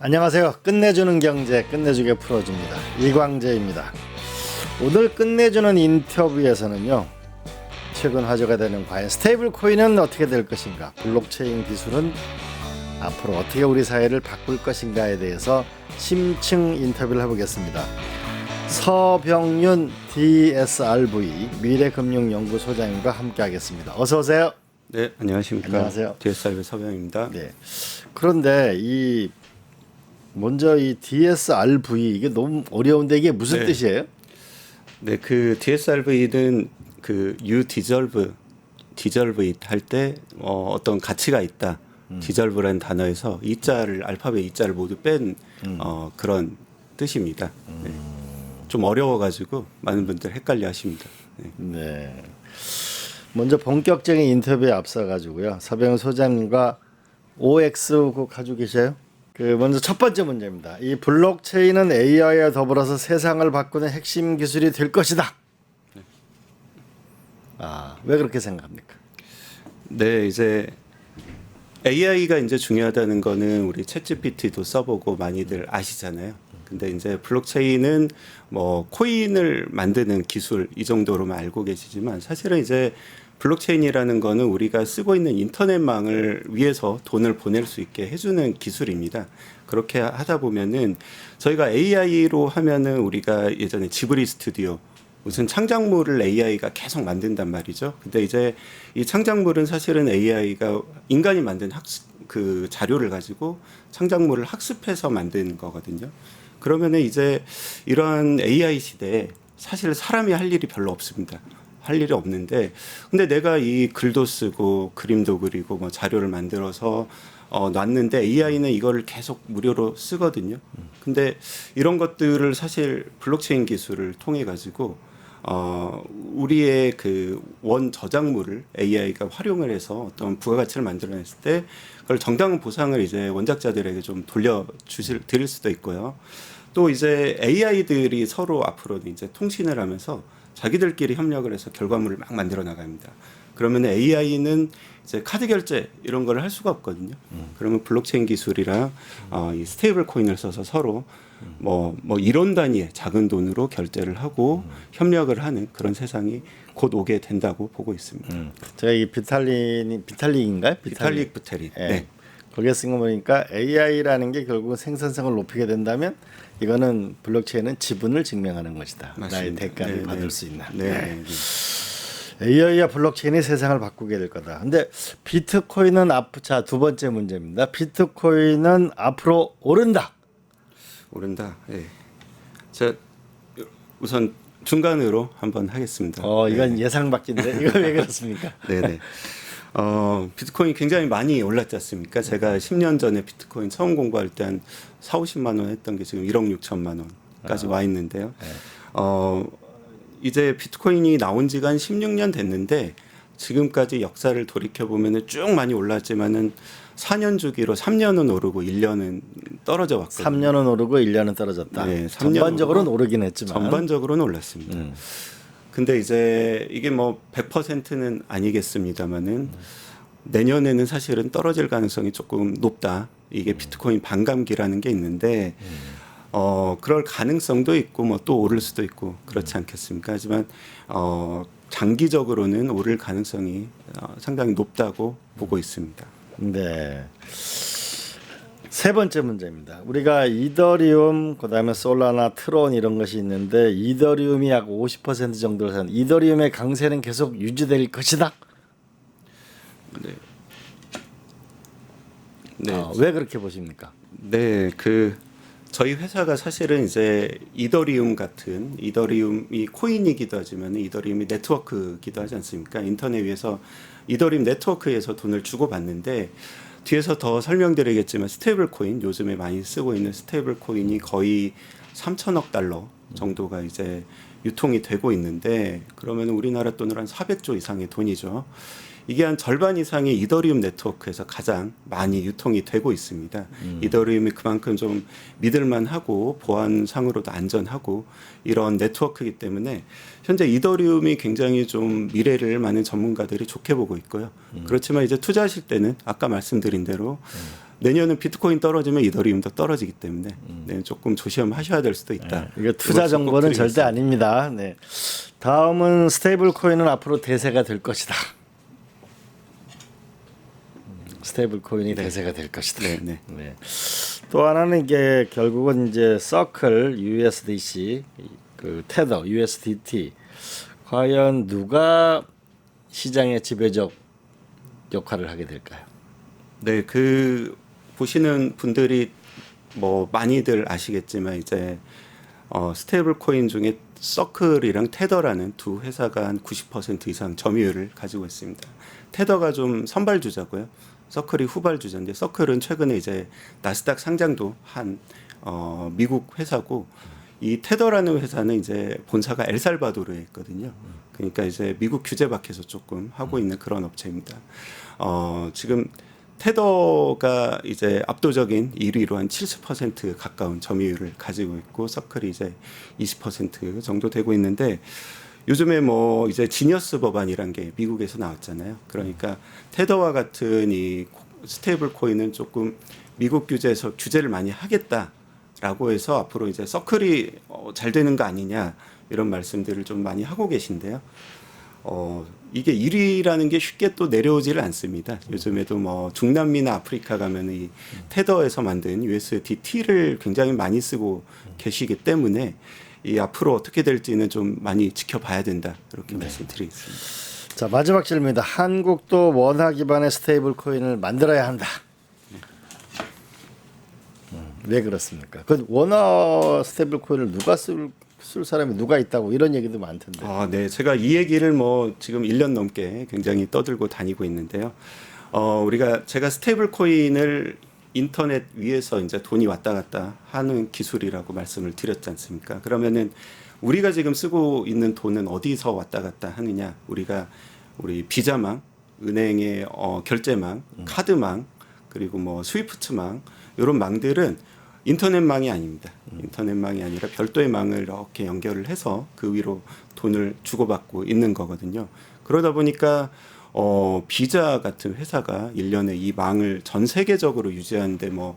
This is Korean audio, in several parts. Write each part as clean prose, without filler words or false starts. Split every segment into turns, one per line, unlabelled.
안녕하세요. 끝내주는 경제 끝내주게 풀어줍니다. 이광재입니다. 오늘 끝내주는 인터뷰에서는요, 최근 화제가 되는 과연 스테이블 코인은 어떻게 될 것인가, 블록체인 기술은 앞으로 어떻게 우리 사회를 바꿀 것인가에 대해서 심층 인터뷰를 해보겠습니다. 서병윤 DSRV 미래금융연구소장님과 함께하겠습니다. 어서 오세요.
네, 안녕하십니까.
안녕하세요.
DSRV 서병입니다.
네. 그런데 먼저 이 DSRV 이게 너무 어려운데 이게 무슨
네.
뜻이에요?
네, 그 DSRV는 그 you deserve it 할 때 어떤 가치가 있다. deserve라는 단어에서 이자를 알파벳 이자를 모두 뺀 그런 뜻입니다. 네. 좀 어려워가지고 많은 분들 헷갈려하십니다. 네.
네. 먼저 본격적인 인터뷰에 앞서 가지고요. 서병훈 소장님과 OX 그 가지고 계셔요? 먼저 첫 번째 문제입니다. 이 블록체인은 AI와 더불어서 세상을 바꾸는 핵심 기술이 될 것이다. 왜 그렇게 생각합니까?
네, 이제 AI가 이제 중요하다는 거는 우리 챗GPT도 써보고 많이들 아시잖아요. 근데 이제 블록체인은 뭐 코인을 만드는 기술 이 정도로만 알고 계시지만 사실은 이제 블록체인이라는 거는 우리가 쓰고 있는 인터넷망을 위해서 돈을 보낼 수 있게 해주는 기술입니다. 그렇게 하다 보면은 저희가 AI로 하면은 우리가 예전에 지브리 스튜디오 무슨 창작물을 AI가 계속 만든단 말이죠. 근데 이제 이 창작물은 사실은 AI가 인간이 만든 그 자료를 가지고 창작물을 학습해서 만든 거거든요. 그러면은 이제 이러한 AI 시대에 사실 사람이 할 일이 별로 없습니다. 할 일이 없는데, 근데 내가 이 글도 쓰고 그림도 그리고 뭐 자료를 만들어서 놨는데 AI는 이거를 계속 무료로 쓰거든요. 근데 이런 것들을 사실 블록체인 기술을 통해 가지고 우리의 그 원 저작물을 AI가 활용을 해서 어떤 부가가치를 만들어냈을 때 그걸 정당한 보상을 이제 원작자들에게 좀 드릴 수도 있고요. 또 이제 AI들이 서로 앞으로는 이제 통신을 하면서 자기들끼리 협력을 해서 결과물을 막 만들어 나갑니다. 그러면 AI는 이제 카드 결제 이런 걸 할 수가 없거든요. 그러면 블록체인 기술이랑 이 스테이블 코인을 써서 서로 뭐 이론 단위의 작은 돈으로 결제를 하고 협력을 하는 그런 세상이 곧 오게 된다고 보고 있습니다.
제가 이 비탈릭인가요?
비탈릭 부테린.
네.
네.
거기에 쓴 거 보니까 AI라는 게 결국 생산성을 높이게 된다면 이거는 블록체인은 지분을 증명하는 것이다.
맞습니다.
나의 대가를
네,
받을
네.
수 있는.
네.
AI와 블록체인이 세상을 바꾸게 될 거다. 근데 비트코인은 자, 두 번째 문제입니다. 비트코인은 앞으로 오른다.
오른다. 예. 자, 우선 중간으로 한번 하겠습니다.
이건 예상 밖인데 이거 왜 그렇습니까?
네네. 비트코인 굉장히 많이 올랐지 않습니까? 제가 10년 전에 비트코인 처음 공부할 때 한 4, 50만 원 했던 게 지금 1억 6천만 원까지 와 있는데요.
네.
이제 비트코인이 나온 지가 한 16년 됐는데 지금까지 역사를 돌이켜 보면은 쭉 많이 올랐지만은 4년 주기로 3년은 오르고 1년은 떨어져 왔거든요.
3년은 오르고 1년은 떨어졌다.
네, 3년
전반적으로는 오르긴 했지만
전반적으로는 올랐습니다. 근데 이제 이게 뭐 100%는 아니겠습니다만은 내년에는 사실은 떨어질 가능성이 조금 높다. 이게 비트코인 반감기라는 게 있는데 그럴 가능성도 있고 뭐 또 오를 수도 있고 그렇지 않겠습니까? 하지만 장기적으로는 오를 가능성이 상당히 높다고 보고 있습니다.
네. 세 번째 문제입니다. 우리가 이더리움, 그다음에 솔라나, 트론 이런 것이 있는데 이더리움이 약 50% 정도를 산 이더리움의 강세는 계속 유지될 것이다.
네. 네.
왜 그렇게 보십니까?
네, 저희 회사가 사실은 이제 이더리움이 코인이기도 하지만 이더리움이 네트워크기도 하지 않습니까? 인터넷 위에서 이더리움 네트워크에서 돈을 주고 받는데 뒤에서 더 설명드리겠지만 스테이블 코인 요즘에 많이 쓰고 있는 스테이블 코인이 거의 3천억 달러 정도가 이제 유통이 되고 있는데 그러면 우리나라 돈으로 한 400조 이상의 돈이죠. 이게 한 절반 이상이 이더리움 네트워크에서 가장 많이 유통이 되고 있습니다. 이더리움이 그만큼 좀 믿을만하고 보안상으로도 안전하고 이런 네트워크이기 때문에 현재 이더리움이 굉장히 좀 미래를 많은 전문가들이 좋게 보고 있고요. 그렇지만 이제 투자하실 때는 아까 말씀드린 대로 내년은 비트코인 떨어지면 이더리움도 떨어지기 때문에 네, 조금 조심하셔야 될 수도 있다.
이거 투자 정보는 절대 아닙니다. 네. 다음은 스테이블 코인은 앞으로 대세가 될 것이다. 스테이블 코인이 대세가 될 것이다.
네, 네.
네. 또 하나는 이게 결국은 이제 서클 USDC 그 테더 USDT 과연 누가 시장의 지배적 역할을 하게 될까요?
네, 그 보시는 분들이 뭐 많이들 아시겠지만 이제 스테이블 코인 중에 서클이랑 테더라는 두 회사가 한 90% 이상 점유율을 가지고 있습니다. 테더가 좀 선발주자고요. 서클이 후발주자인데 서클은 최근에 이제 나스닥 상장도 한 미국 회사고 이 테더라는 회사는 이제 본사가 엘살바도르에 있거든요. 그러니까 이제 미국 규제 밖에서 조금 하고 있는 그런 업체입니다. 지금 테더가 이제 압도적인 1위로 한 70% 가까운 점유율을 가지고 있고 서클이 이제 20% 정도 되고 있는데 요즘에 뭐 이제 지니어스 법안이란 게 미국에서 나왔잖아요. 그러니까 테더와 같은 이 스테이블 코인은 조금 미국 규제에서 규제를 많이 하겠다라고 해서 앞으로 이제 서클이 잘 되는 거 아니냐 이런 말씀들을 좀 많이 하고 계신데요. 이게 1위라는 게 쉽게 또 내려오지를 않습니다. 요즘에도 뭐 중남미나 아프리카 가면 이 테더에서 만든 USDT를 굉장히 많이 쓰고 계시기 때문에 이 앞으로 어떻게 될지는 좀 많이 지켜봐야 된다 이렇게 말씀드리겠습니다.
자 마지막 질문입니다. 한국도 원화 기반의 스테이블 코인을 만들어야 한다. 왜 그렇습니까? 그 원화 스테이블 코인을 누가 쓸 사람이 누가 있다고 이런 얘기도 많던데.
네. 제가 이 얘기를 뭐 지금 1년 넘게 굉장히 떠들고 다니고 있는데요. 제가 스테이블 코인을 인터넷 위에서 이제 돈이 왔다 갔다 하는 기술이라고 말씀을 드렸지 않습니까? 그러면은 우리가 지금 쓰고 있는 돈은 어디서 왔다 갔다 하느냐? 우리 비자망, 은행의 결제망, 카드망, 그리고 뭐 스위프트망 이런 망들은 인터넷망이 아닙니다. 인터넷망이 아니라 별도의 망을 이렇게 연결을 해서 그 위로 돈을 주고받고 있는 거거든요. 그러다 보니까 비자 같은 회사가 1년에 이 망을 전 세계적으로 유지하는데 뭐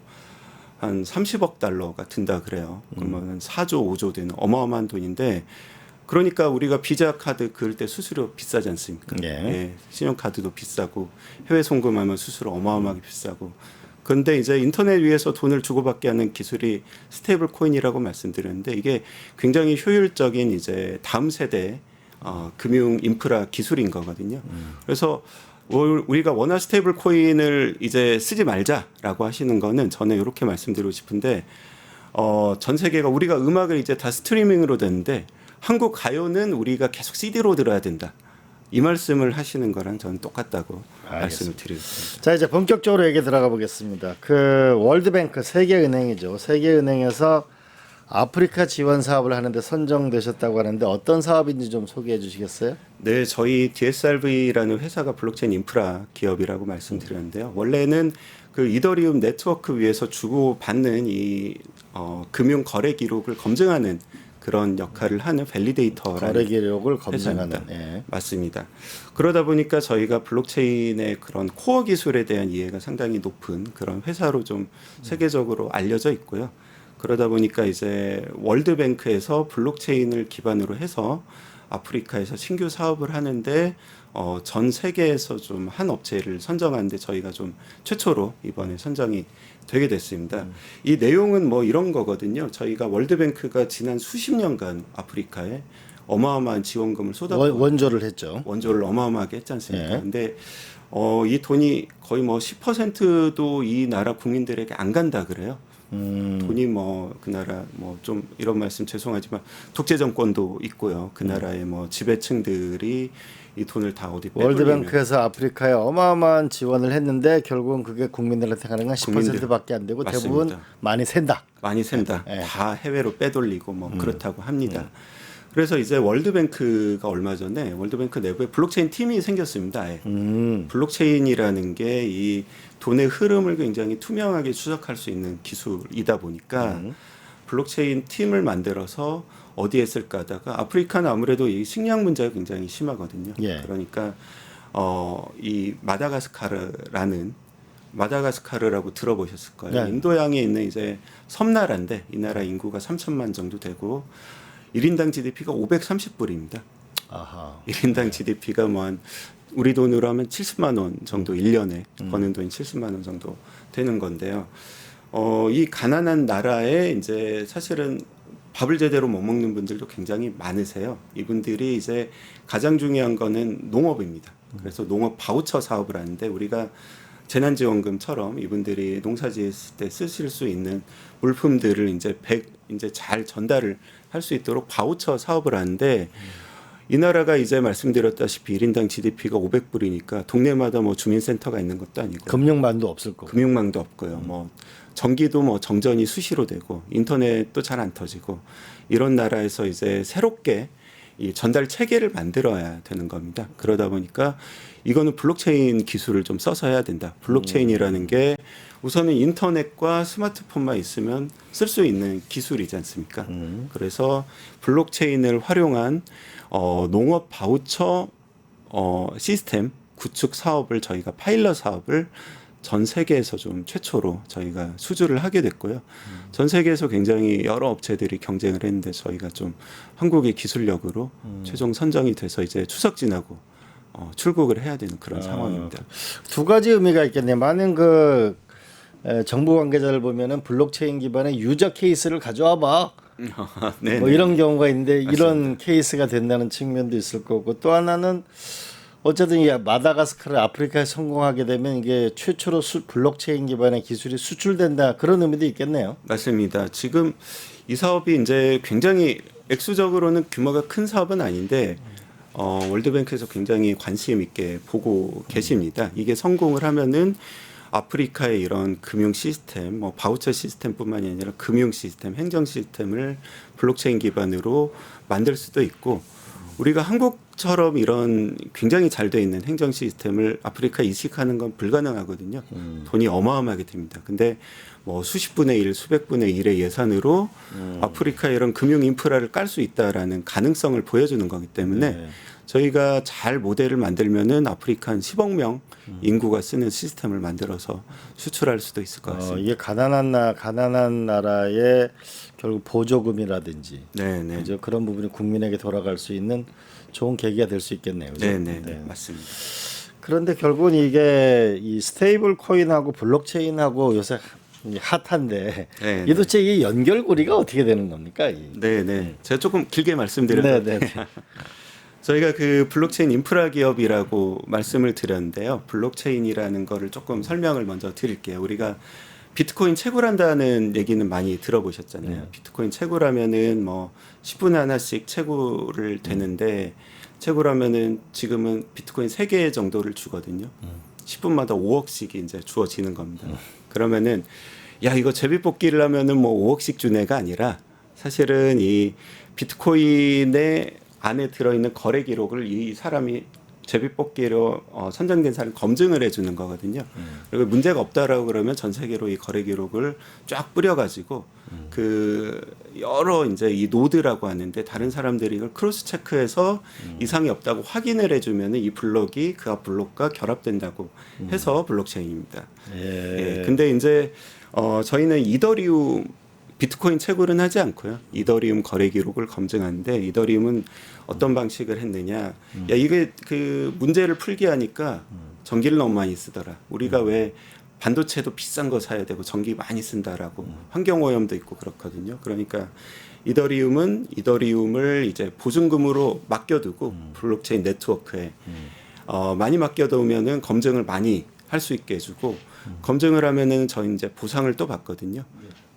한 30억 달러가 든다 그래요. 그러면 4조, 5조 되는 어마어마한 돈인데 그러니까 우리가 비자 카드 그을 때 수수료 비싸지 않습니까? 예, 신용카드도 비싸고 해외 송금하면 수수료 어마어마하게 비싸고 그런데 이제 인터넷 위에서 돈을 주고받게 하는 기술이 스테이블 코인이라고 말씀드렸는데 이게 굉장히 효율적인 이제 다음 세대 금융 인프라 기술인 거거든요. 그래서 우리가 원화 스테이블 코인을 이제 쓰지 말자라고 하시는 거는 저는 이렇게 말씀드리고 싶은데 전 세계가 우리가 음악을 이제 다 스트리밍으로 듣는데 한국 가요는 우리가 계속 CD로 들어야 된다. 이 말씀을 하시는 거랑 저는 똑같다고 말씀을 드리겠습니다.
자 이제 본격적으로 얘기 들어가 보겠습니다. 그 월드뱅크 세계은행이죠. 세계은행에서 아프리카 지원 사업을 하는데 선정되셨다고 하는데 어떤 사업인지 좀 소개해 주시겠어요?
네, 저희 DSRV라는 회사가 블록체인 인프라 기업이라고 말씀드렸는데요. 원래는 그 이더리움 네트워크 위에서 주고받는 이 금융 거래 기록을 검증하는 그런 역할을 하는 밸리데이터라는
거래 기록을 검증하는
맞습니다. 그러다 보니까 저희가 블록체인의 그런 코어 기술에 대한 이해가 상당히 높은 그런 회사로 좀 세계적으로 알려져 있고요. 그러다 보니까 이제 월드뱅크에서 블록체인을 기반으로 해서 아프리카에서 신규 사업을 하는데 전 세계에서 좀 한 업체를 선정하는데 저희가 좀 최초로 이번에 선정이 되게 됐습니다. 이 내용은 뭐 이런 거거든요. 저희가 월드뱅크가 지난 수십 년간 아프리카에 어마어마한 지원금을 쏟았고
원조를 했죠.
원조를 어마어마하게 했지 않습니까? 근데 이 돈이 거의 뭐 10%도 이 나라 국민들에게 안 간다 그래요. 돈이 뭐 그 나라 뭐 좀 이런 말씀 죄송하지만 독재 정권도 있고요. 그 나라의 뭐 지배층들이 이 돈을 다 어디 빼돌리면
월드뱅크에서 아프리카에 어마어마한 지원을 했는데 결국은 그게 국민들한테 가는 건 10%밖에 안 되고
맞습니다.
대부분 많이 샌다.
많이 샌다. 다 해외로 빼돌리고 뭐 그렇다고 합니다. 그래서 이제 월드뱅크가 얼마 전에 월드뱅크 내부에 블록체인 팀이 생겼습니다. 아예. 블록체인이라는 게 이 돈의 흐름을 굉장히 투명하게 추적할 수 있는 기술이다 보니까 블록체인 팀을 만들어서 어디에 쓸까 하다가 아프리카는 아무래도 이 식량 문제가 굉장히 심하거든요. 그러니까 이 마다가스카르라는 마다가스카르라고 들어보셨을 거예요.
네.
인도양에 있는 이제 섬나라인데 이 나라 인구가 3천만 정도 되고 1인당 GDP가 530불입니다.
아하.
1인당 GDP가 뭐 한 우리 돈으로 하면 70만 원 정도 1년에 버는 돈이 70만 원 정도 되는 건데요. 이 가난한 나라에 이제 사실은 밥을 제대로 못 먹는 분들도 굉장히 많으세요. 이분들이 이제 가장 중요한 거는 농업입니다. 그래서 농업 바우처 사업을 하는데 우리가 재난지원금처럼 이분들이 농사 지었을 때 쓰실 수 있는 물품들을 이제 잘 전달을 할 수 있도록 바우처 사업을 하는데 이 나라가 이제 말씀드렸다시피 1인당 GDP가 500불이니까 동네마다 뭐 주민센터가 있는 것도 아니고
금융만도 없을 거고.
금융망도 없고요. 뭐 전기도 뭐 정전이 수시로 되고 인터넷도 잘 안 터지고 이런 나라에서 이제 새롭게 이 전달 체계를 만들어야 되는 겁니다. 그러다 보니까 이거는 블록체인 기술을 좀 써서 해야 된다. 블록체인이라는 게 우선은 인터넷과 스마트폰만 있으면 쓸 수 있는 기술이지 않습니까? 그래서 블록체인을 활용한 농업 바우처 시스템 구축 사업을 저희가 파일럿 사업을 전 세계에서 좀 최초로 저희가 수주를 하게 됐고요. 전 세계에서 굉장히 여러 업체들이 경쟁을 했는데 저희가 좀 한국의 기술력으로 최종 선정이 돼서 이제 추석 지나고 출국을 해야 되는 그런 상황입니다.
두 가지 의미가 있겠네요. 많은 그 정부 관계자를 보면은 블록체인 기반의 유저 케이스를 가져와 봐.
네,
뭐 이런 경우가 있는데 이런 케이스가 된다는 측면도 있을 거고 또 하나는 어쨌든 이 마다가스카르 아프리카에 성공하게 되면 이게 최초로 블록체인 기반의 기술이 수출된다 그런 의미도 있겠네요.
맞습니다. 지금 이 사업이 이제 굉장히 액수적으로는 규모가 큰 사업은 아닌데 월드뱅크에서 굉장히 관심 있게 보고 계십니다. 이게 성공을 하면은 아프리카의 이런 금융 시스템, 뭐 바우처 시스템뿐만이 아니라 금융 시스템, 행정 시스템을 블록체인 기반으로 만들 수도 있고 우리가 한국처럼 이런 굉장히 잘 돼 있는 행정 시스템을 아프리카에 이식하는 건 불가능하거든요. 돈이 어마어마하게 듭니다. 근데 뭐 수십 분의 1, 수백 분의 1의 예산으로 아프리카에 이런 금융 인프라를 깔 수 있다라는 가능성을 보여주는 거기 때문에
네.
저희가 잘 모델을 만들면은 아프리카 한 10억 명 인구가 쓰는 시스템을 만들어서 수출할 수도 있을 것 같습니다.
이게 가난한 나라의 결국 보조금이라든지
네네.
그죠? 그런 부분이 국민에게 돌아갈 수 있는 좋은 계기가 될 수 있겠네요. 그죠?
네네.
네.
맞습니다.
그런데 결국은 이게 이 스테이블 코인하고 블록체인하고 요새 핫한데
네,
이 도대체 이 연결고리가 어떻게 되는 겁니까?
네네. 제가 조금 길게 말씀드려도
네, 네.
저희가 그 블록체인 인프라 기업이라고 말씀을 드렸는데요. 블록체인이라는 거를 조금 설명을 먼저 드릴게요. 우리가 비트코인 채굴한다는 얘기는 많이 들어보셨잖아요. 비트코인 채굴하면은 뭐 10분에 하나씩 채굴을 되는데 채굴하면은 지금은 비트코인 3개 정도를 주거든요. 10분마다 5억씩이 이제 주어지는 겁니다. 그러면은 야 이거 제비뽑기를 하면은 뭐 5억씩 준 애가 아니라 사실은 이 비트코인의 안에 들어있는 거래 기록을 이 사람이 제비뽑기로 선정된 사람 검증을 해주는 거거든요. 그리고 문제가 없다라고 그러면 전 세계로 이 거래 기록을 쫙 뿌려가지고 그 여러 이제 이 노드라고 하는데 다른 사람들이 이걸 크로스 체크해서 이상이 없다고 확인을 해주면은 이 블록이 그 앞 블록과 결합된다고 해서 블록체인입니다.
예.
근데 이제 저희는 이더리움 비트코인 채굴은 하지 않고요. 이더리움 거래 기록을 검증하는데 이더리움은 어떤 방식을 했느냐. 야 이게 그 문제를 풀게 하니까 전기를 너무 많이 쓰더라. 우리가 왜 반도체도 비싼 거 사야 되고 전기 많이 쓴다라고 환경 오염도 있고 그렇거든요. 그러니까 이더리움을 이제 보증금으로 맡겨두고 블록체인 네트워크에 많이 맡겨두면은 검증을 많이 할 수 있게 해주고 검증을 하면은 저희 이제 보상을 또 받거든요.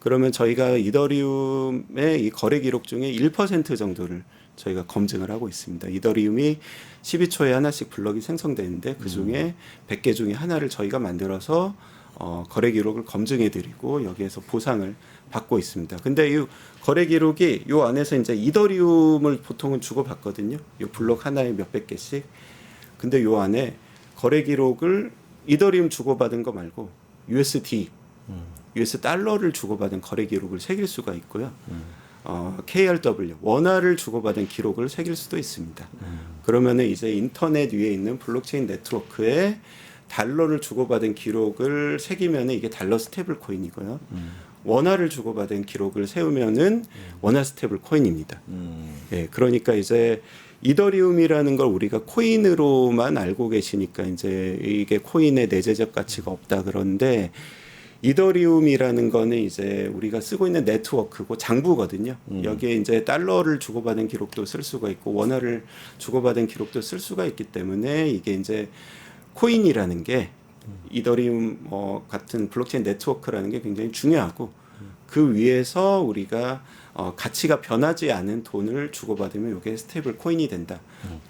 그러면 저희가 이더리움의 이 거래 기록 중에 1% 정도를 저희가 검증을 하고 있습니다. 이더리움이 12초에 하나씩 블럭이 생성되는데 그 중에 100개 중에 하나를 저희가 만들어서 거래 기록을 검증해 드리고 여기에서 보상을 받고 있습니다. 근데 이 거래 기록이 요 안에서 이제 이더리움을 보통은 주고 받거든요. 요 블록 하나에 몇백 개씩. 근데 요 안에 거래 기록을 이더리움 주고받은 거 말고 USD US 달러를 주고받은 거래 기록을 새길 수가 있고요. KRW 원화를 주고받은 기록을 새길 수도 있습니다. 그러면은 이제 인터넷 위에 있는 블록체인 네트워크에 달러를 주고받은 기록을 새기면은 이게 달러 스테이블 코인이고요. 원화를 주고받은 기록을 세우면은 원화 스테이블 코인입니다. 예, 그러니까 이제 이더리움이라는 걸 우리가 코인으로만 알고 계시니까 이제 이게 코인의 내재적 가치가 없다 그런데 이더리움이라는 거는 이제 우리가 쓰고 있는 네트워크고 장부거든요. 여기에 이제 달러를 주고받은 기록도 쓸 수가 있고 원화를 주고받은 기록도 쓸 수가 있기 때문에 이게 이제 코인이라는 게 이더리움 같은 블록체인 네트워크라는 게 굉장히 중요하고 그 위에서 우리가 가치가 변하지 않은 돈을 주고받으면 이게 스테이블 코인이 된다.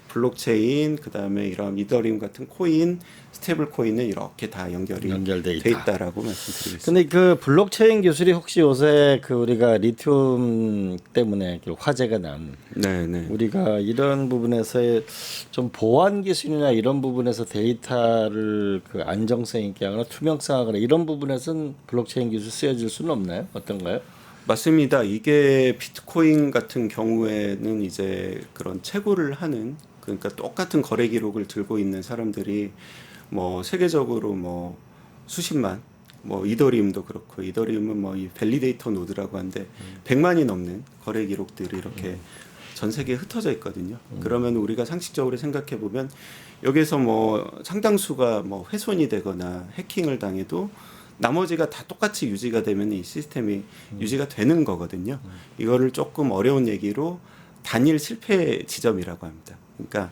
블록체인 그다음에 이런 이더리움 같은 코인, 스테이블 코인은 이렇게 다 연결돼 있다라고 말씀드리겠습니다.
근데 그 블록체인 기술이 혹시 요새 그 우리가 리튬 때문에 화제가 난
네네.
우리가 이런 부분에서의 좀 보안 기술이나 이런 부분에서 데이터를 그 안정성 있게 하거나 투명성하거나 이런 부분에서는 블록체인 기술 쓰여질 수는 없나요? 어떤가요?
맞습니다. 이게 비트코인 같은 경우에는 이제 그런 채굴을 하는 그러니까 똑같은 거래 기록을 들고 있는 사람들이 뭐 세계적으로 뭐 수십만 뭐 이더리움도 그렇고 이더리움은 뭐 이 밸리데이터 노드라고 하는데 100만이 넘는 거래 기록들이 이렇게 전 세계에 흩어져 있거든요. 그러면 우리가 상식적으로 생각해 보면 여기서 뭐 상당수가 뭐 훼손이 되거나 해킹을 당해도 나머지가 다 똑같이 유지가 되면 이 시스템이 유지가 되는 거거든요. 이거를 조금 어려운 얘기로 단일 실패 지점이라고 합니다. 그러니까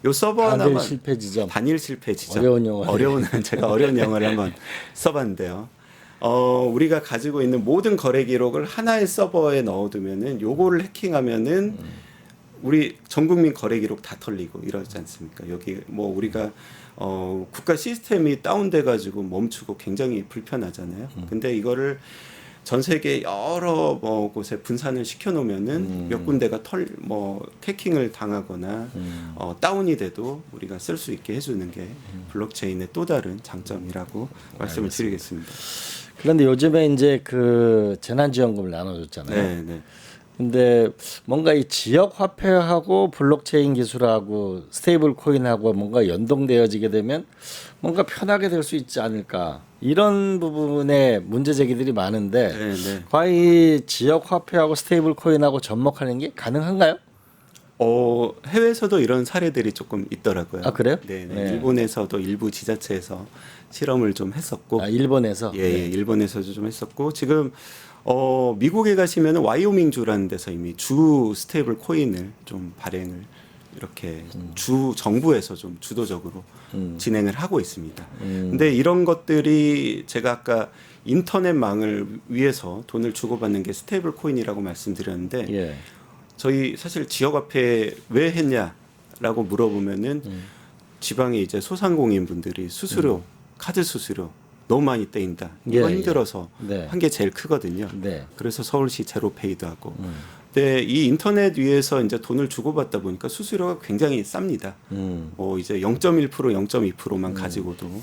요 서버 하나만
실패 지점.
단일 실패 지점.
어려운
제가 어려운 영어를 한번 써봤는데요. 우리가 가지고 있는 모든 거래 기록을 하나의 서버에 넣어두면은 요거를 해킹하면은 우리 전 국민 거래 기록 다 털리고 이러지 않습니까? 여기 뭐 우리가 국가 시스템이 다운돼 가지고 멈추고 굉장히 불편하잖아요. 근데 이거를 전 세계 여러 뭐 곳에 분산을 시켜 놓으면은 몇 군데가 해킹을 당하거나 다운이 돼도 우리가 쓸 수 있게 해주는 게 블록체인의 또 다른 장점이라고 말씀을 드리겠습니다.
그런데 요즘에 이제 그 재난지원금을 나눠줬잖아요.
네, 네.
근데 뭔가 이 지역 화폐하고 블록체인 기술하고 스테이블 코인하고 뭔가 연동되어지게 되면 뭔가 편하게 될 수 있지 않을까 이런 부분에 문제 제기들이 많은데
네, 네.
과연 이 지역 화폐하고 스테이블 코인하고 접목하는 게 가능한가요?
해외에서도 이런 사례들이 조금 있더라고요.
아, 그래요?
네, 네.
네.
일본에서도 일부 지자체에서 실험을 좀 했었고,
일본에서?
예, 일본에서도 좀 했었고, 지금 미국에 가시면 와이오밍주라는 데서 이미 주 스테이블 코인을 좀 발행을 이렇게 주 정부에서 좀 주도적으로 진행을 하고 있습니다. 근데 이런 것들이 제가 아까 인터넷망을 위해서 돈을 주고받는 게 스테이블 코인이라고 말씀드렸는데
예.
저희 사실 지역화폐 왜 했냐라고 물어보면은 지방에 이제 소상공인 분들이 수수료, 카드 수수료 너무 많이 떼인다. 이거
예,
힘들어서
네.
한 게 제일 크거든요.
네.
그래서 서울시 제로페이도 하고. 근데 이 인터넷 위에서 이제 돈을 주고받다 보니까 수수료가 굉장히 쌉니다. 뭐 이제 0.1%, 0.2%만 가지고도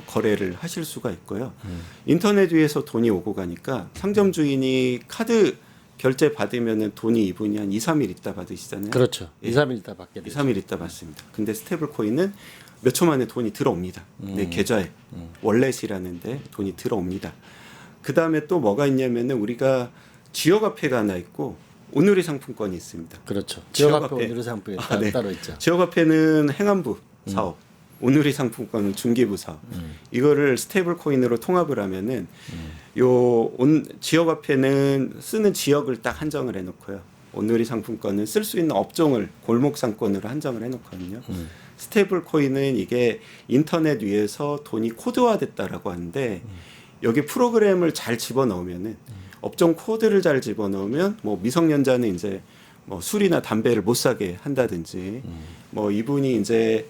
거래를 하실 수가 있고요. 인터넷 위에서 돈이 오고 가니까 상점 주인이 카드 결제 받으면은 돈이 이분이 한 2, 3일 있다 받으시잖아요.
그렇죠.
예.
2, 3일 있다 받게
2,
되죠.
3일 있다 받습니다. 근데 스테이블 코인은 몇 초 만에 돈이 들어옵니다. 내 계좌에 월렛이라는데 돈이 들어옵니다. 그 다음에 또 뭐가 있냐면은 우리가 지역화폐가 하나 있고 오늘의 상품권이 있습니다.
그렇죠.
지역화폐.
지역화폐 오늘의 상품이
네.
따로 있죠.
지역화폐는 행안부 사업, 오늘의 상품권은 중개부 사업. 이거를 스테이블 코인으로 통합을 하면은 지역화폐는 쓰는 지역을 딱 한정을 해놓고요. 오늘의 상품권은 쓸 수 있는 업종을 골목 상권으로 한정을 해놓거든요. 스테이블 코인은 이게 인터넷 위에서 돈이 코드화됐다라고 하는데 여기 프로그램을 잘 집어넣으면은 업종 코드를 잘 집어넣으면 뭐 미성년자는 이제 뭐 술이나 담배를 못 사게 한다든지 뭐 이분이 이제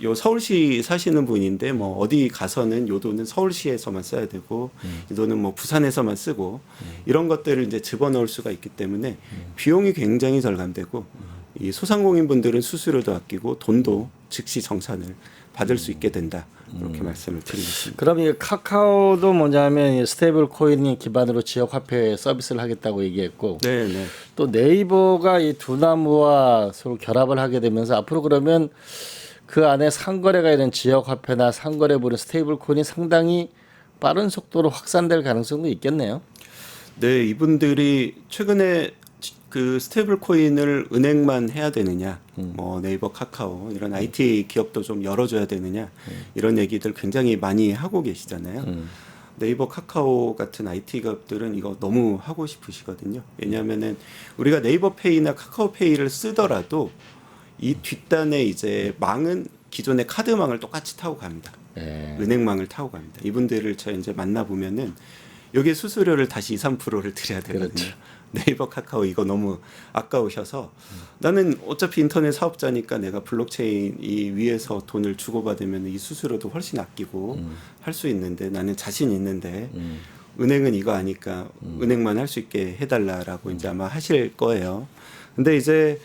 요 서울시 사시는 분인데 뭐 어디 가서는 요 돈은 서울시에서만 써야 되고 이 돈은 뭐 부산에서만 쓰고 이런 것들을 이제 집어넣을 수가 있기 때문에 비용이 굉장히 절감되고 이 소상공인 분들은 수수료도 아끼고 돈도 즉시 정산을 받을 수 있게 된다. 이렇게 말씀을 드리겠습니다.
그럼 이 카카오도 뭐냐면 이 스테이블 코인 기반으로 지역 화폐 서비스를 하겠다고 얘기했고
네, 네.
또 네이버가 이 두나무와 서로 결합을 하게 되면서 앞으로 그러면 그 안에 상거래가 있는 지역 화폐나 상거래 부른 스테이블 코인이 상당히 빠른 속도로 확산될 가능성도 있겠네요.
네, 이분들이 최근에 그 스테이블 코인을 은행만 해야 되느냐, 뭐 네이버, 카카오 이런 IT 기업도 좀 열어줘야 되느냐 이런 얘기들 굉장히 많이 하고 계시잖아요. 네이버, 카카오 같은 IT 기업들은 이거 너무 하고 싶으시거든요. 왜냐하면은 우리가 네이버 페이나 카카오 페이를 쓰더라도 이 뒷단에 이제 망은 기존의 카드망을 똑같이 타고 갑니다.
예.
은행망을 타고 갑니다. 이분들을 제가 이제 만나 보면은 여기에 수수료를 다시 2, 3%를 드려야 되거든요.
그렇죠.
네이버, 카카오 이거 너무 아까우셔서 나는 어차피 인터넷 사업자니까 내가 블록체인 이 위에서 돈을 주고받으면 이 수수료도 훨씬 아끼고 할 수 있는데 나는 자신 있는데 은행은 이거 아니까 은행만 할 수 있게 해달라라고 이제 아마 하실 거예요. 근데 이제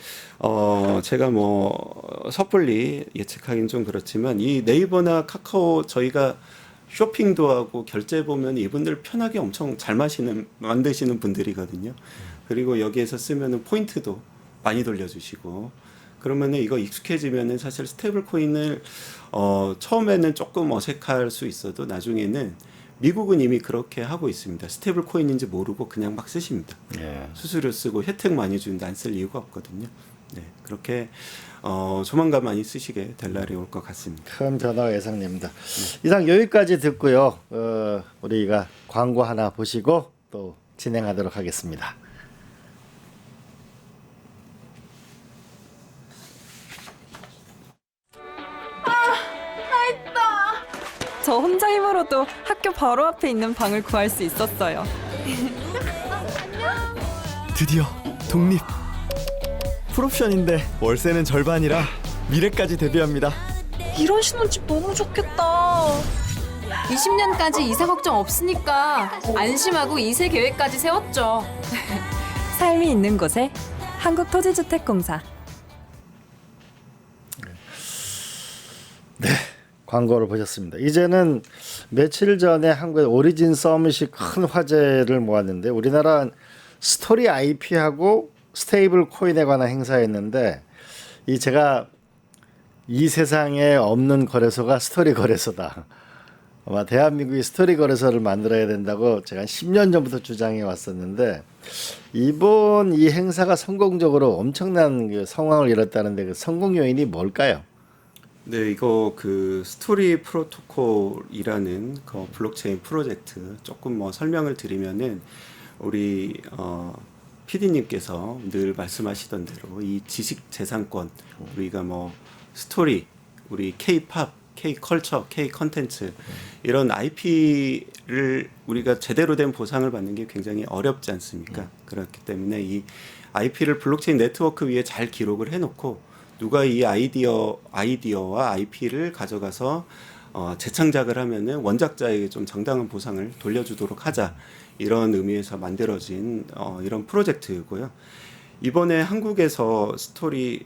제가 뭐 섣불리 예측하기는 좀 그렇지만 이 네이버나 카카오 저희가 쇼핑도 하고 결제 보면 이분들 편하게 엄청 잘 만드시는 분들이거든요. 그리고 여기에서 쓰면은 포인트도 많이 돌려주시고 그러면은 이거 익숙해지면은 사실 스테이블 코인을 처음에는 조금 어색할 수 있어도 나중에는 미국은 이미 그렇게 하고 있습니다. 스테이블 코인인지 모르고 그냥 막 쓰십니다.
예.
수수료 쓰고 혜택 많이 주는데 안 쓸 이유가 없거든요. 네, 그렇게 조만간 많이 쓰시게 될 날이 올 것 같습니다.
큰 변화가 예상됩니다. 이상 여기까지 듣고요. 우리가 광고 하나 보시고 또 진행하도록 하겠습니다.
저 혼자 힘으로도 학교 바로 앞에 있는 방을 구할 수 있었어요.
드디어 독립. 풀옵션인데 월세는 절반이라 미래까지 대비합니다.
이런 신혼집 너무 좋겠다.
20년까지 이사 걱정 없으니까 안심하고 이세 계획까지 세웠죠.
삶이 있는 곳에 한국토지주택공사.
광고를 보셨습니다. 이제는 며칠 전에 한국의 오리진 서밋이 큰 화제를 모았는데 우리나라 스토리 IP하고 스테이블 코인에 관한 행사였는데 이 제가 이 세상에 없는 거래소가 스토리 거래소다. 아마 대한민국이 스토리 거래소를 만들어야 된다고 제가 한 10년 전부터 주장해 왔었는데 이번 이 행사가 성공적으로 엄청난 그 성황을 이뤘다는데 그 성공 요인이 뭘까요?
네, 이거 그 스토리 프로토콜이라는 그 블록체인 프로젝트 조금 뭐 설명을 드리면은 우리 PD님께서 늘 말씀하시던 대로 이 지식 재산권 우리가 뭐 스토리, 우리 K-팝, K-컬처, K-컨텐츠 이런 IP를 우리가 제대로 된 보상을 받는 게 굉장히 어렵지 않습니까? 그렇기 때문에 이 IP를 블록체인 네트워크 위에 잘 기록을 해놓고 누가 이 아이디어와 IP를 가져가서 재창작을 하면은 원작자에게 좀 정당한 보상을 돌려주도록 하자 이런 의미에서 만들어진 이런 프로젝트고요. 이번에 한국에서 스토리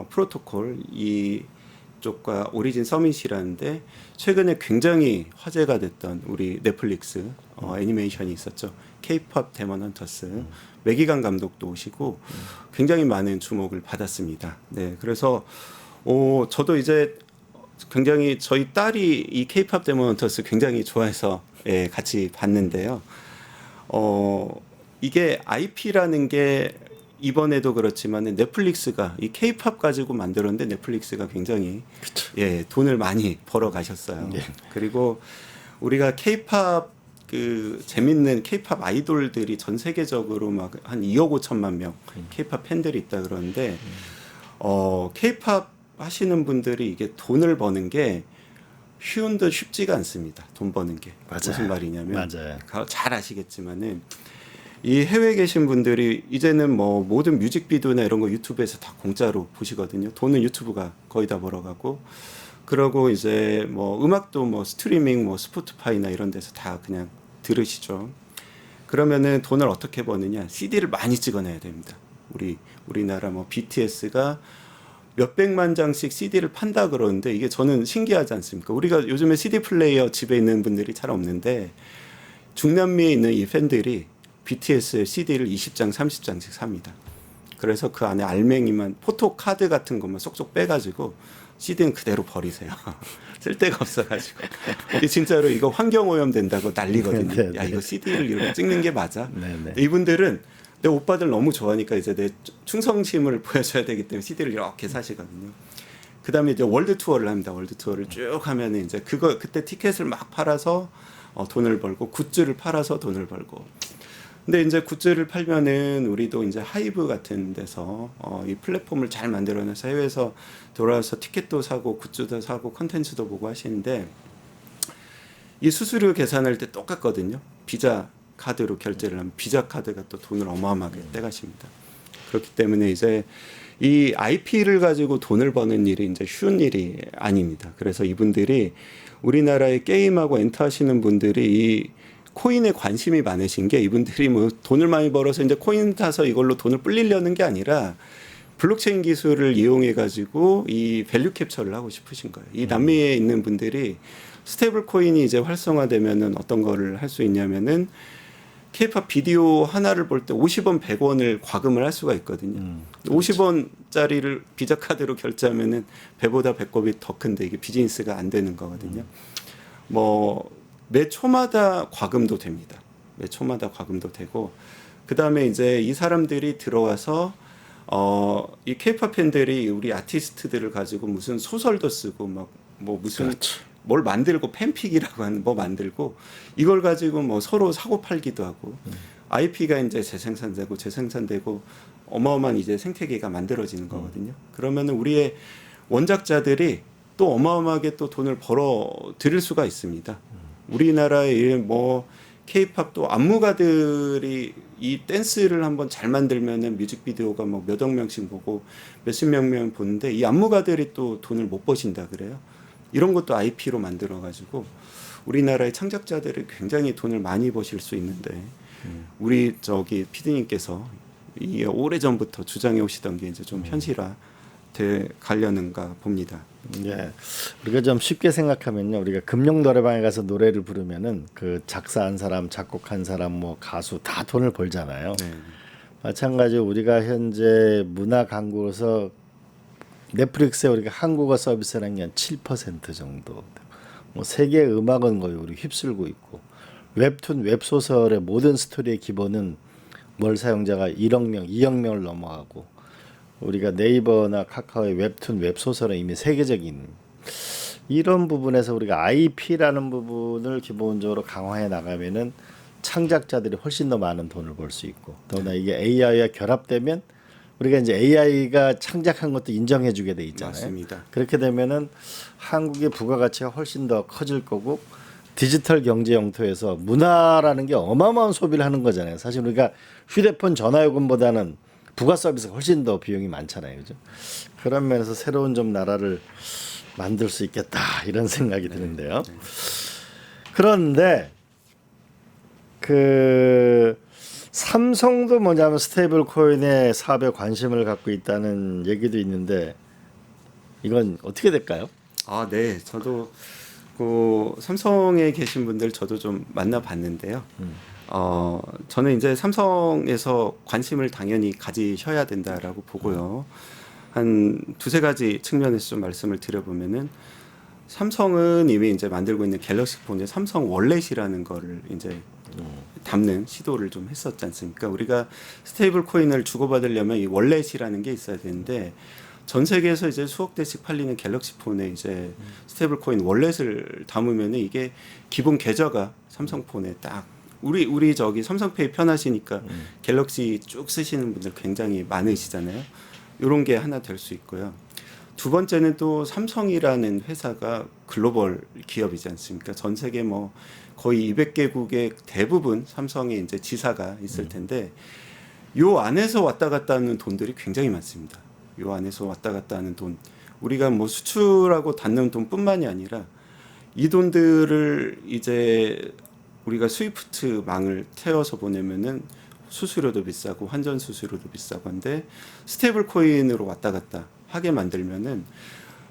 프로토콜 이쪽과 오리진 서밋이라는데 최근에 굉장히 화제가 됐던 우리 넷플릭스 애니메이션이 있었죠. K-팝 데몬 헌터스 매기강 감독도 오시고 굉장히 많은 주목을 받았습니다. 네, 그래서 저도 이제 굉장히 저희 딸이 이 K-팝 데몬 헌터스 굉장히 좋아해서 예, 같이 봤는데요. 이게 IP라는 게 이번에도 그렇지만 넷플릭스가 이 K-팝 가지고 만들었는데 넷플릭스가 굉장히 예, 돈을 많이 벌어 가셨어요.
예.
그리고 우리가 K-팝 그 재밌는 K-팝 아이돌들이 전 세계적으로 막 한 2억 5천만 명 K-팝 팬들이 있다 그러는데 K-팝 하시는 분들이 이게 돈을 버는 게 쉬운 듯 쉽지가 않습니다. 돈 버는 게
맞아요.
무슨 말이냐면
맞아요.
잘 아시겠지만은 이 해외에 계신 분들이 이제는 뭐 모든 뮤직비디오나 이런 거 유튜브에서 다 공짜로 보시거든요. 돈은 유튜브가 거의 다 벌어가고 그러고 이제 뭐 음악도 뭐 스트리밍 뭐 스포티파이나 이런 데서 다 그냥 들으시죠. 그러면은 돈을 어떻게 버느냐? CD를 많이 찍어내야 됩니다. 우리나라 뭐 BTS가 몇백만 장씩 CD를 판다 그러는데 이게 저는 신기하지 않습니까? 우리가 요즘에 CD 플레이어 집에 있는 분들이 잘 없는데 중남미에 있는 이 팬들이 BTS의 CD를 20장, 30장씩 삽니다. 그래서 그 안에 알맹이만 포토카드 같은 것만 쏙쏙 빼가지고 CD는 그대로 버리세요. 쓸 데가 없어가지고. 이게 진짜로 이거 환경오염 된다고 난리거든요.
네, 네.
야, 이거 CD를 이렇게 찍는 게 맞아?
네, 네.
근데 이분들은 내 오빠들 너무 좋아하니까 이제 내 충성심을 보여줘야 되기 때문에 CD를 이렇게 사시거든요. 그 다음에 이제 월드 투어를 합니다. 월드 투어를 쭉 하면은 이제 그때 티켓을 막 팔아서 돈을 벌고 굿즈를 팔아서 돈을 벌고. 근데 이제 굿즈를 팔면은 우리도 이제 하이브 같은 데서 이 플랫폼을 잘 만들어내서 해외에서 돌아와서 티켓도 사고 굿즈도 사고 컨텐츠도 보고 하시는데 이 수수료 계산할 때 똑같거든요. 비자 카드로 결제를 하면 비자 카드가 또 돈을 어마어마하게 떼가십니다. 그렇기 때문에 이제 이 IP를 가지고 돈을 버는 일이 이제 쉬운 일이 아닙니다. 그래서 이분들이 우리나라의 게임하고 엔터 하시는 분들이 이 코인에 관심이 많으신 게 이분들이 뭐 돈을 많이 벌어서 이제 코인 타서 이걸로 돈을 불리려는 게 아니라 블록체인 기술을 이용해 가지고 이 밸류 캡처를 하고 싶으신 거예요. 이 남미에 있는 분들이 스테이블 코인이 이제 활성화되면은 어떤 거를 할 수 있냐면은 K-팝 비디오 하나를 볼 때 50원, 100원을 과금을 할 수가 있거든요. 50원짜리를 비자 카드로 결제하면은 배보다 배꼽이 더 큰데 이게 비즈니스가 안 되는 거거든요. 뭐 매 초마다 과금도 됩니다. 매 초마다 과금도 되고 그다음에 이제 이 사람들이 들어와서 이 K-팝 팬들이 우리 아티스트들을 가지고 무슨 소설도 쓰고 막 뭐 무슨
그렇죠.
뭘 만들고 팬픽이라고 하는 뭐 만들고 이걸 가지고 뭐 서로 사고 팔기도 하고 IP가 이제 재생산되고 어마어마한 이제 생태계가 만들어지는 거거든요. 그러면은 우리의 원작자들이 또 어마어마하게 또 돈을 벌어 들일 수가 있습니다. 우리나라의 뭐 K-팝도 안무가들이 이 댄스를 한번 잘 만들면은 뮤직비디오가 뭐 몇억 명씩 보고 몇십몇 명 보는데 이 안무가들이 또 돈을 못 버신다 그래요. 이런 것도 IP로 만들어 가지고 우리나라의 창작자들이 굉장히 돈을 많이 버실 수 있는데 우리 저기 PD님께서 이게 오래 전부터 주장해 오시던 게 이제 좀 현실화 돼 가려는가 봅니다.
예, 우리가 좀 쉽게 생각하면요, 우리가 금융 노래방에 가서 노래를 부르면은 그 작사한 사람, 작곡한 사람, 뭐 가수 다 돈을 벌잖아요.
네.
마찬가지로 우리가 현재 문화 강국에서 넷플릭스에 우리가 한국어 서비스라는 게 한 7% 정도. 뭐 세계 음악은 거의 우리 휩쓸고 있고 웹툰, 웹소설의 모든 스토리의 기본은 월 사용자가 1억 명, 2억 명을 넘어가고 우리가 네이버나 카카오의 웹툰, 웹소설은 이미 세계적인 이런 부분에서 우리가 IP라는 부분을 기본적으로 강화해 나가면은 창작자들이 훨씬 더 많은 돈을 벌 수 있고 더구나 이게 AI와 결합되면 우리가 이제 AI가 창작한 것도 인정해주게 돼 있잖아요.
맞습니다.
그렇게 되면은 한국의 부가가치가 훨씬 더 커질 거고 디지털 경제 영토에서 문화라는 게 어마어마한 소비를 하는 거잖아요. 사실 우리가 휴대폰 전화요금보다는 부가 서비스가 훨씬 더 비용이 많잖아요, 그죠? 그런 면에서 새로운 좀 나라를 만들 수 있겠다 이런 생각이 드는데요. 그런데 그 삼성도 뭐냐면 스테이블 코인의 사업에 관심을 갖고 있다는 얘기도 있는데 이건 어떻게 될까요?
아, 네. 저도 그 삼성에 계신 분들 저도 좀 만나봤는데요. 저는 이제 삼성에서 관심을 당연히 가지셔야 된다라고 보고요. 한 두세 가지 측면에서 좀 말씀을 드려보면은 삼성은 이미 이제 만들고 있는 갤럭시 폰에 삼성 월렛이라는 거를 이제 담는 시도를 좀 했었지 않습니까? 우리가 스테이블 코인을 주고받으려면 이 월렛이라는 게 있어야 되는데 전 세계에서 이제 수억 대씩 팔리는 갤럭시 폰에 이제 스테이블 코인 월렛을 담으면은 이게 기본 계좌가 삼성폰에 딱 우리 저기 삼성페이 편하시니까 갤럭시 쭉 쓰시는 분들 굉장히 많으시잖아요. 이런 게 하나 될 수 있고요. 두 번째는 또 삼성이라는 회사가 글로벌 기업이지 않습니까? 전 세계 뭐 거의 200개국의 대부분 삼성의 이제 지사가 있을 텐데 요 안에서 왔다 갔다 하는 돈들이 굉장히 많습니다. 요 안에서 왔다 갔다 하는 돈 우리가 뭐 수출하고 닿는 돈뿐만이 아니라 이 돈들을 이제 우리가 스위프트 망을 태워서 보내면은 수수료도 비싸고 환전 수수료도 비싸고 한데 스테이블 코인으로 왔다 갔다 하게 만들면은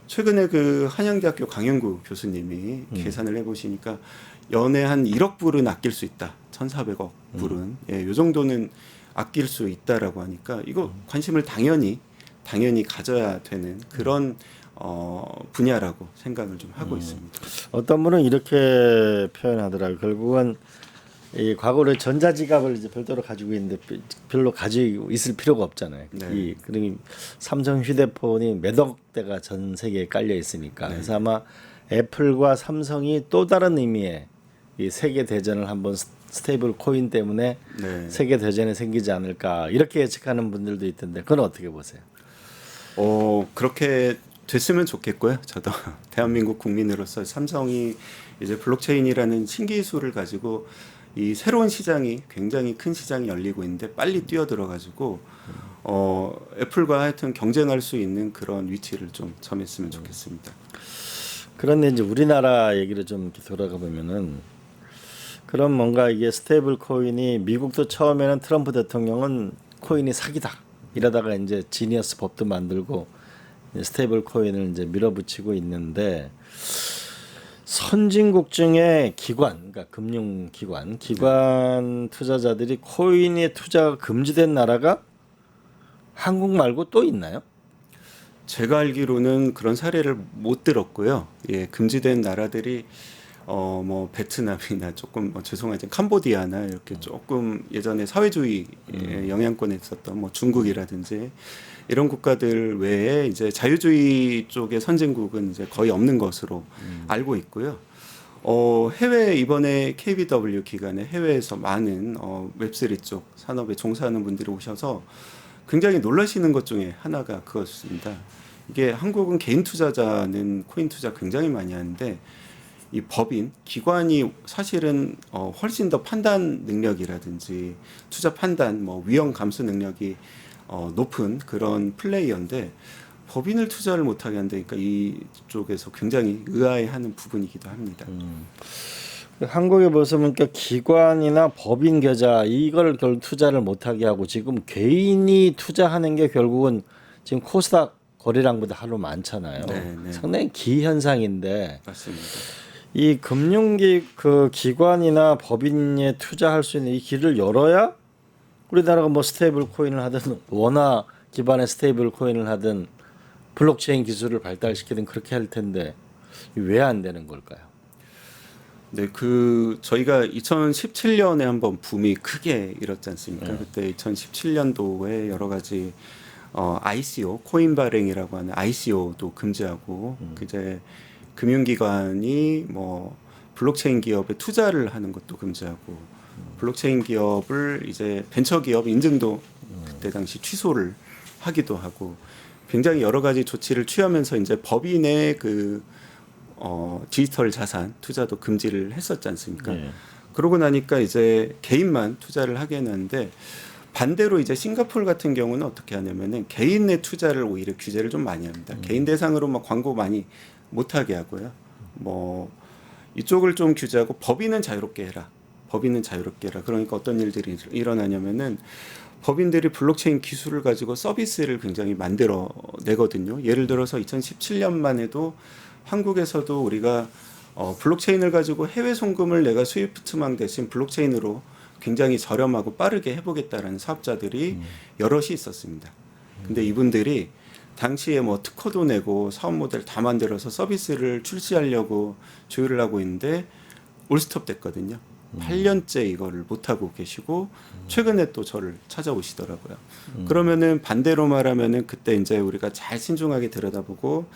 최근에 그 한양대학교 강영구 교수님이 계산을 해보시니까 연에 한 1억 불은 아낄 수 있다. 1,400억 불은 요 정도는 아낄 수 있다라고 하니까 이거 관심을 당연히 가져야 되는 그런 분야라고 생각을 좀 하고 있습니다.
어떤 분은 이렇게 표현하더라고요. 결국은 이 과거로 전자지갑을 이제 별도로 가지고 있는데 별로 가지고 있을 필요가 없잖아요.
네.
그러니 삼성 휴대폰이 몇억 대가 전 세계에 깔려 있으니까. 그래서 아마 애플과 삼성이 또 다른 의미의 이 세계 대전을 한번 스테이블 코인 때문에
네.
세계 대전이 생기지 않을까 이렇게 예측하는 분들도 있던데 그건 어떻게 보세요?
그렇게 됐으면 좋겠고요. 저도 대한민국 국민으로서 삼성이 이제 블록체인이라는 신기술을 가지고 이 새로운 시장이 굉장히 큰 시장이 열리고 있는데 빨리 뛰어들어가지고 애플과 하여튼 경쟁할 수 있는 그런 위치를 좀 점했으면 좋겠습니다.
그런데 이제 우리나라 얘기를 좀 이렇게 돌아가 보면은 그럼 뭔가 이게 스테이블 코인이 미국도 처음에는 트럼프 대통령은 코인이 사기다 이러다가 이제 지니어스 법도 만들고 이제 스테이블 코인을 이제 밀어붙이고 있는데 선진국 중에 기관, 그러니까 금융기관, 기관 투자자들이 코인에 투자가 금지된 나라가 한국 말고 또 있나요?
제가 알기로는 그런 사례를 못 들었고요. 예, 금지된 나라들이 뭐 베트남이나 조금 죄송하지만 캄보디아나 이렇게 조금 예전에 사회주의 영향권에 있었던 뭐 중국이라든지 이런 국가들 외에 이제 자유주의 쪽의 선진국은 이제 거의 없는 것으로 알고 있고요. 해외 이번에 KBW 기간에 해외에서 많은 웹3 쪽 산업에 종사하는 분들이 오셔서 굉장히 놀라시는 것 중에 하나가 그것입니다. 이게 한국은 개인 투자자는 코인 투자 굉장히 많이 하는데 이 법인 기관이 사실은 훨씬 더 판단 능력이라든지 투자 판단 뭐 위험 감수 능력이 높은 그런 플레이어인데 법인을 투자를 못하게 한다니까 이쪽에서 굉장히 의아해하는 부분이기도 합니다.
한국에 보시면 그러니까 기관이나 법인 계좌 이걸 결국 투자를 못하게 하고 지금 개인이 투자하는 게 결국은 지금 코스닥 거래량보다 하루 많잖아요.
네, 네.
상당히 기현상인데
맞습니다.
이 기관이나 법인에 투자할 수 있는 이 길을 열어야 우리나라가 뭐 스테이블 코인을 하든 원화 기반의 스테이블 코인을 하든 블록체인 기술을 발달시키든 그렇게 할 텐데 왜 안 되는 걸까요?
네, 저희가 2017년에 한번 붐이 크게 일었지 않습니까? 그때 2017년도에 여러 가지 ICO 코인 발행이라고 하는 ICO도 금지하고 이제 금융기관이 뭐 블록체인 기업에 투자를 하는 것도 금지하고 블록체인 기업을 이제 벤처 기업 인증도 그때 당시 취소를 하기도 하고 굉장히 여러 가지 조치를 취하면서 이제 법인의 디지털 자산 투자도 금지를 했었지 않습니까?
네.
그러고 나니까 이제 개인만 투자를 하게 했는데 반대로 이제 싱가포르 같은 경우는 어떻게 하냐면은 개인의 투자를 오히려 규제를 좀 많이 합니다. 개인 대상으로 막 광고 많이 못하게 하고요. 뭐 이쪽을 좀 규제하고 법인은 자유롭게 해라. 법인은 자유롭게 해라. 그러니까 어떤 일들이 일어나냐면은 법인들이 블록체인 기술을 가지고 서비스를 굉장히 만들어 내거든요. 예를 들어서 2017년만 해도 한국에서도 우리가 블록체인을 가지고 해외 송금을 내가 스위프트망 대신 블록체인으로 굉장히 저렴하고 빠르게 해보겠다라는 사업자들이 여럿이 있었습니다. 근데 이분들이 당시에 뭐 특허도 내고 사업 모델 다 만들어서 서비스를 출시하려고 조율을 하고 있는데 올스톱 됐거든요. 8년째 이거를 못하고 계시고 최근에 또 저를 찾아오시더라고요. 그러면은 반대로 말하면은 그때 이제 우리가 잘 신중하게 들여다보고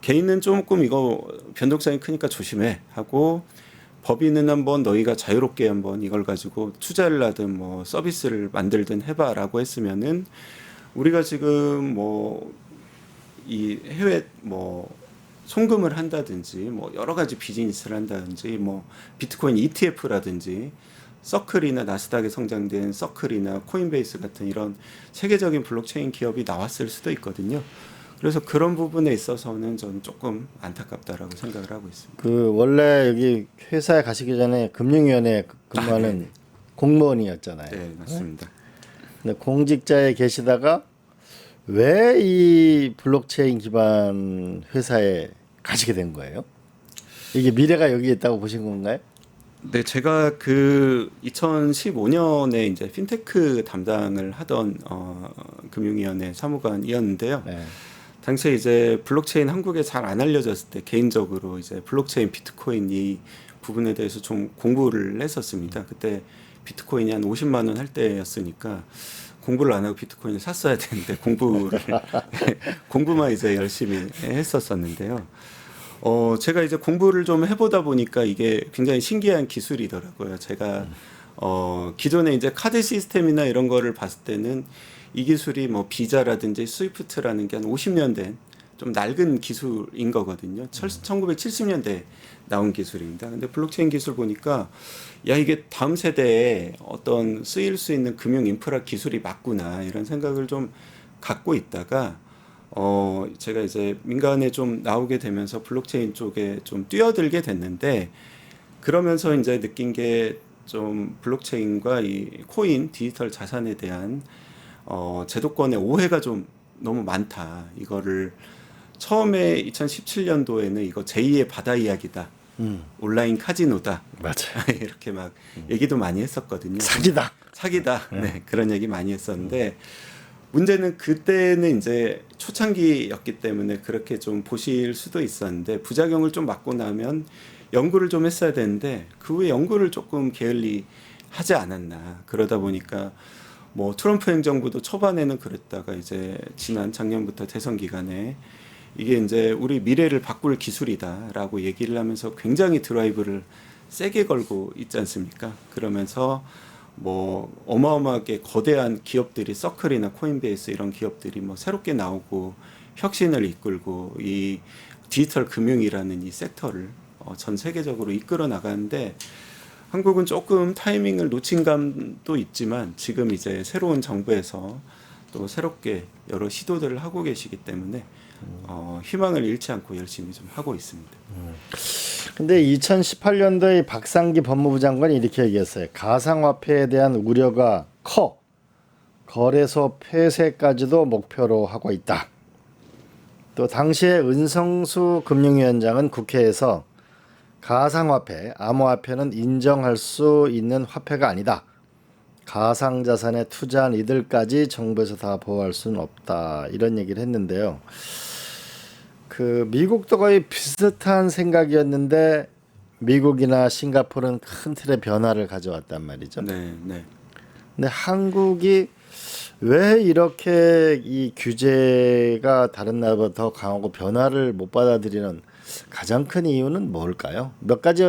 개인은 조금 이거 변동성이 크니까 조심해 하고 법인은 한번 너희가 자유롭게 한번 이걸 가지고 투자를 하든 뭐 서비스를 만들든 해봐라고 했으면은 우리가 지금 뭐 이 해외 뭐 송금을 한다든지 뭐 여러 가지 비즈니스를 한다든지 뭐 비트코인 ETF라든지 서클이나 나스닥에 성장된 서클이나 코인베이스 같은 이런 세계적인 블록체인 기업이 나왔을 수도 있거든요. 그래서 그런 부분에 있어서는 저는 조금 안타깝다라고 생각을 하고 있습니다.
원래 여기 회사에 가시기 전에 금융위원회에 근무하는 공무원이었잖아요.
네, 맞습니다.
근데 공직자에 계시다가 왜 이 블록체인 기반 회사에 가시게 된 거예요? 이게 미래가 여기 있다고 보신 건가요?
네, 제가 2015년에 이제 핀테크 담당을 하던 금융위원회 사무관이었는데요.
네.
당시에 이제 블록체인 한국에 잘 안 알려졌을 때 개인적으로 이제 블록체인 비트코인 이 부분에 대해서 좀 공부를 했었습니다. 그때 비트코인이 한 50만 원 할 때였으니까 공부를 안 하고 비트코인을 샀어야 되는데 공부만 이제 열심히 했었었는데요. 제가 이제 공부를 좀 해보다 보니까 이게 굉장히 신기한 기술이더라고요. 제가 기존에 이제 카드 시스템이나 이런 거를 봤을 때는 이 기술이 뭐 비자라든지 스위프트라는 게 한 50년 된 좀 낡은 기술인 거거든요. 1970년대 나온 기술입니다. 근데 블록체인 기술 보니까 야 이게 다음 세대에 어떤 쓰일 수 있는 금융 인프라 기술이 맞구나 이런 생각을 좀 갖고 있다가 제가 이제 민간에 좀 나오게 되면서 블록체인 쪽에 좀 뛰어들게 됐는데 그러면서 이제 느낀 게 좀 블록체인과 이 코인 디지털 자산에 대한 제도권의 오해가 좀 너무 많다. 이거를 처음에 2017년도에는 이거 제2의 바다 이야기다. 온라인 카지노다.
맞아요.
이렇게 막 얘기도 많이 했었거든요.
사기다.
사기다. 네, 그런 얘기 많이 했었는데 문제는 그때는 이제 초창기였기 때문에 그렇게 좀 보실 수도 있었는데 부작용을 좀 맞고 나면 연구를 좀 했어야 되는데 그 후에 연구를 조금 게을리 하지 않았나. 그러다 보니까 뭐 트럼프 행정부도 초반에는 그랬다가 이제 지난 작년부터 대선 기간에 이게 이제 우리 미래를 바꿀 기술이다라고 얘기를 하면서 굉장히 드라이브를 세게 걸고 있지 않습니까? 그러면서 뭐 어마어마하게 거대한 기업들이 서클이나 코인베이스 이런 기업들이 뭐 새롭게 나오고 혁신을 이끌고 이 디지털 금융이라는 이 섹터를 전 세계적으로 이끌어 나가는데 한국은 조금 타이밍을 놓친 감도 있지만 지금 이제 새로운 정부에서 또 새롭게 여러 시도들을 하고 계시기 때문에 희망을 잃지 않고 열심히 좀 하고 있습니다.
근데 2018년도에 박상기 법무부 장관이 이렇게 얘기했어요. 가상화폐에 대한 우려가 커. 거래소 폐쇄까지도 목표로 하고 있다. 또 당시에 은성수 금융위원장은 국회에서 가상화폐, 암호화폐는 인정할 수 있는 화폐가 아니다. 가상자산에 투자한 이들까지 정부에서 다 보호할 수는 없다. 이런 얘기를 했는데요. 그 미국도 거의 비슷한 생각이었는데 미국이나 싱가포르는 큰 틀의 변화를 가져왔단 말이죠.
네, 네.
근데 한국이 왜 이렇게 이 규제가 다른 나라보다 더 강하고 변화를 못 받아들이는 가장 큰 이유는 뭘까요? 몇 가지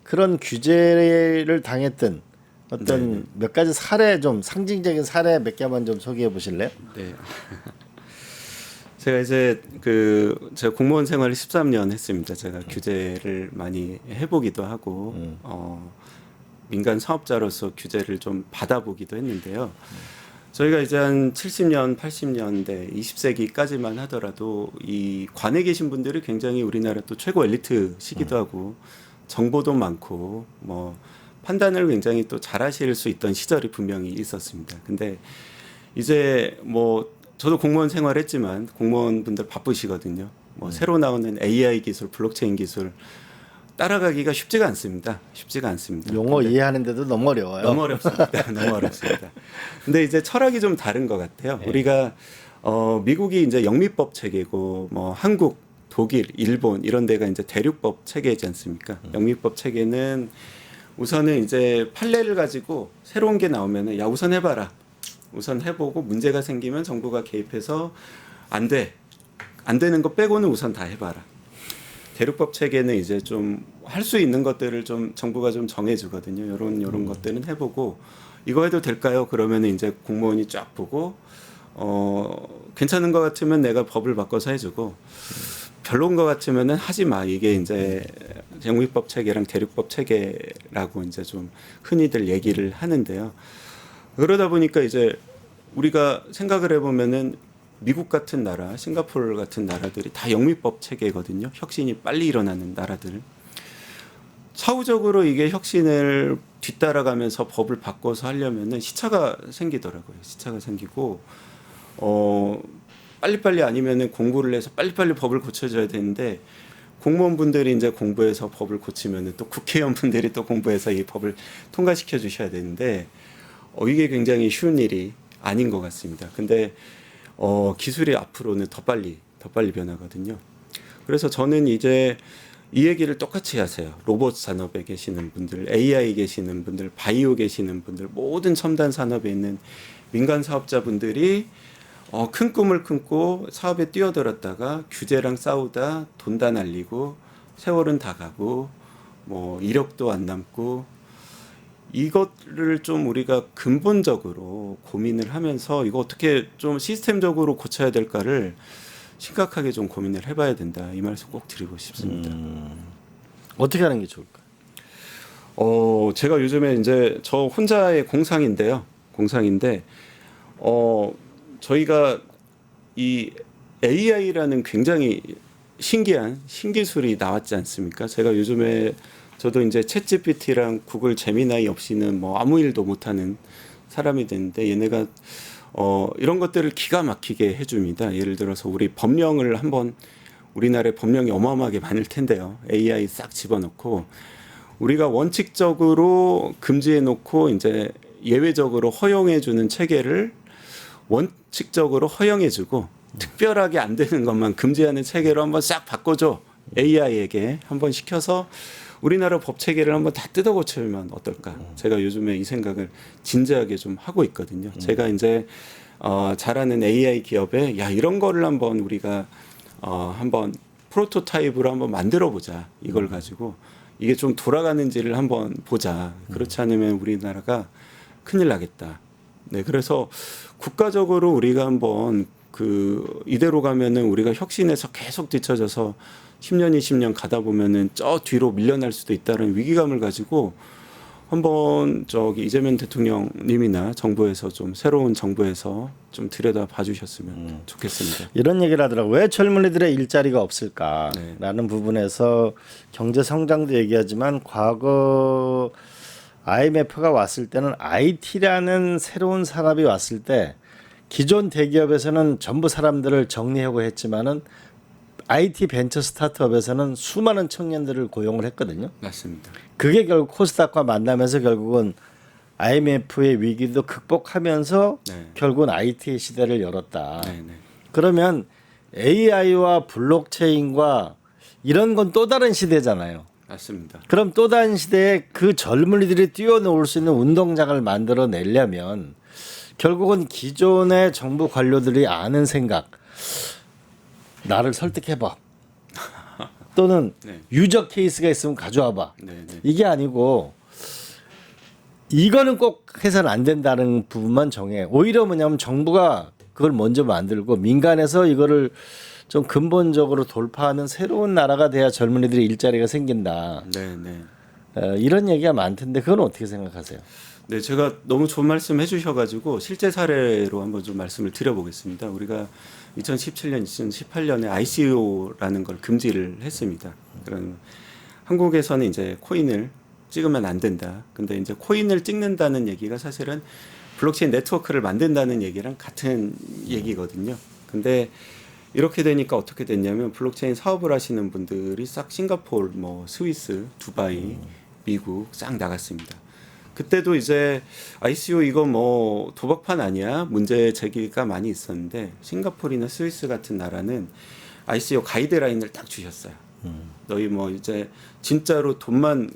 그런 규제를 당했던 어떤
네.
몇 가지 사례 좀 상징적인 사례 몇 개만 좀 소개해 보실래요?
네. 제가 이제 제가 공무원 생활을 13년 했습니다. 제가 규제를 많이 해보기도 하고 민간 사업자로서 규제를 좀 받아보기도 했는데요. 저희가 이제 한 70년, 80년대, 20세기까지만 하더라도 이 관에 계신 분들이 굉장히 우리나라 또 최고 엘리트시기도 하고 정보도 많고 뭐 판단을 굉장히 또 잘하실 수 있던 시절이 분명히 있었습니다. 근데 이제 뭐 저도 공무원 생활했지만 공무원분들 바쁘시거든요. 뭐 새로 나오는 AI 기술, 블록체인 기술 따라가기가 쉽지가 않습니다. 쉽지가 않습니다.
용어
근데
이해하는데도 너무 어려워요.
너무 어렵습니다. 너무 어렵습니다. 근데 이제 철학이 좀 다른 것 같아요. 우리가 미국이 이제 영미법 체계고 뭐 한국, 독일, 일본 이런 데가 이제 대륙법 체계이지 않습니까? 영미법 체계는 우선은 이제 판례를 가지고 새로운 게 나오면은 야 우선 해봐라. 우선 해보고 문제가 생기면 정부가 개입해서 안 돼. 안 되는 거 빼고는 우선 다 해봐라. 대륙법 체계는 이제 좀 할 수 있는 것들을 좀 정부가 좀 정해주거든요. 요런 것들은 해보고 이거 해도 될까요? 그러면 이제 공무원이 쫙 보고 괜찮은 것 같으면 내가 법을 바꿔서 해주고 별로인 것 같으면은 하지 마. 이게 이제 영미법 체계랑 대륙법 체계라고 이제 좀 흔히들 얘기를 하는데요. 그러다 보니까 이제 우리가 생각을 해보면은 미국 같은 나라, 싱가포르 같은 나라들이 다 영미법 체계거든요. 혁신이 빨리 일어나는 나라들. 사후적으로 이게 혁신을 뒤따라가면서 법을 바꿔서 하려면은 시차가 생기더라고요. 시차가 생기고 빨리빨리 아니면은 공부를 해서 빨리빨리 법을 고쳐줘야 되는데 공무원분들이 이제 공부해서 법을 고치면은 또 국회의원분들이 또 공부해서 이 법을 통과시켜 주셔야 되는데 이게 굉장히 쉬운 일이 아닌 것 같습니다. 근데 기술이 앞으로는 더 빨리 더 빨리 변하거든요. 그래서 저는 이제 이 얘기를 똑같이 하세요. 로봇 산업에 계시는 분들, AI 계시는 분들, 바이오 계시는 분들, 모든 첨단 산업에 있는 민간 사업자분들이 큰 꿈을 품고 사업에 뛰어들었다가 규제랑 싸우다 돈 다 날리고 세월은 다 가고 뭐 이력도 안 남고, 이것을 좀 우리가 근본적으로 고민을 하면서 이거 어떻게 좀 시스템적으로 고쳐야 될까를 심각하게 좀 고민을 해봐야 된다. 이 말씀 꼭 드리고 싶습니다.
어떻게 하는 게 좋을까?
제가 요즘에 이제 저 혼자의 공상인데요. 공상인데, 저희가 이 AI라는 굉장히 신기한 신기술이 나왔지 않습니까? 제가 요즘에 저도 이제 챗GPT랑 구글 제미나이 없이는 뭐 아무 일도 못하는 사람이 됐는데, 얘네가 이런 것들을 기가 막히게 해줍니다. 예를 들어서 우리 법령을 한번, 우리나라에 법령이 어마어마하게 많을 텐데요. AI 싹 집어넣고 우리가 원칙적으로 금지해놓고 이제 예외적으로 허용해주는 체계를 원칙적으로 허용해주고 특별하게 안 되는 것만 금지하는 체계로 한번 싹 바꿔줘. AI에게 한번 시켜서 우리나라 법 체계를 한번 다 뜯어 고치면 어떨까? 제가 요즘에 이 생각을 진지하게 좀 하고 있거든요. 제가 이제 잘하는 AI 기업에 야 이런 거를 한번 우리가 한번 프로토타입으로 한번 만들어 보자. 이걸 가지고 이게 좀 돌아가는지를 한번 보자. 그렇지 않으면 우리나라가 큰일 나겠다. 네, 그래서 국가적으로 우리가 한번 이대로 가면은 우리가 혁신해서 계속 뒤처져서 10년, 20년 가다 보면은 저 뒤로 밀려날 수도 있다는 위기감을 가지고 한번 이재명 대통령님이나 정부에서 좀 새로운 정부에서 좀 들여다 봐주셨으면 좋겠습니다.
이런 얘기를 하더라고요. 왜 젊은이들의 일자리가 없을까라는
네.
부분에서 경제 성장도 얘기하지만 과거 IMF가 왔을 때는 IT라는 새로운 산업이 왔을 때 기존 대기업에서는 전부 사람들을 정리하고 했지만은 IT 벤처 스타트업에서는 수많은 청년들을 고용을 했거든요.
맞습니다.
그게 결국 코스닥과 만나면서 결국은 IMF의 위기도 극복하면서
네.
결국은 IT의 시대를 열었다.
네, 네.
그러면 AI와 블록체인과 이런 건 또 다른 시대잖아요.
맞습니다.
그럼 또 다른 시대에 그 젊은이들이 뛰어놀 수 있는 운동장을 만들어내려면 결국은 기존의 정부 관료들이 아는 생각, 나를 설득해봐. 또는
네.
유저 케이스가 있으면 가져와봐.
네, 네.
이게 아니고 이거는 꼭 해서는 안 된다는 부분만 정해. 오히려 뭐냐면 정부가 그걸 먼저 만들고 민간에서 이거를 좀 근본적으로 돌파하는 새로운 나라가 돼야 젊은이들이 일자리가 생긴다.
네, 네.
이런 얘기가 많던데 그건 어떻게 생각하세요?
네, 제가 너무 좋은 말씀 해주셔가지고 실제 사례로 한번 좀 말씀을 드려보겠습니다. 우리가 2017년, 2018년에 ICO라는 걸 금지를 했습니다. 그런 한국에서는 이제 코인을 찍으면 안 된다. 근데 이제 코인을 찍는다는 얘기가 사실은 블록체인 네트워크를 만든다는 얘기랑 같은 얘기거든요. 근데 이렇게 되니까 어떻게 됐냐면 블록체인 사업을 하시는 분들이 싹 싱가포르, 뭐 스위스, 두바이, 미국 싹 나갔습니다. 그때도 이제 ICO 이거 뭐 도박판 아니야? 문제 제기가 많이 있었는데 싱가포르나 스위스 같은 나라는 ICO 가이드라인을 딱 주셨어요. 너희 뭐 이제 진짜로 돈만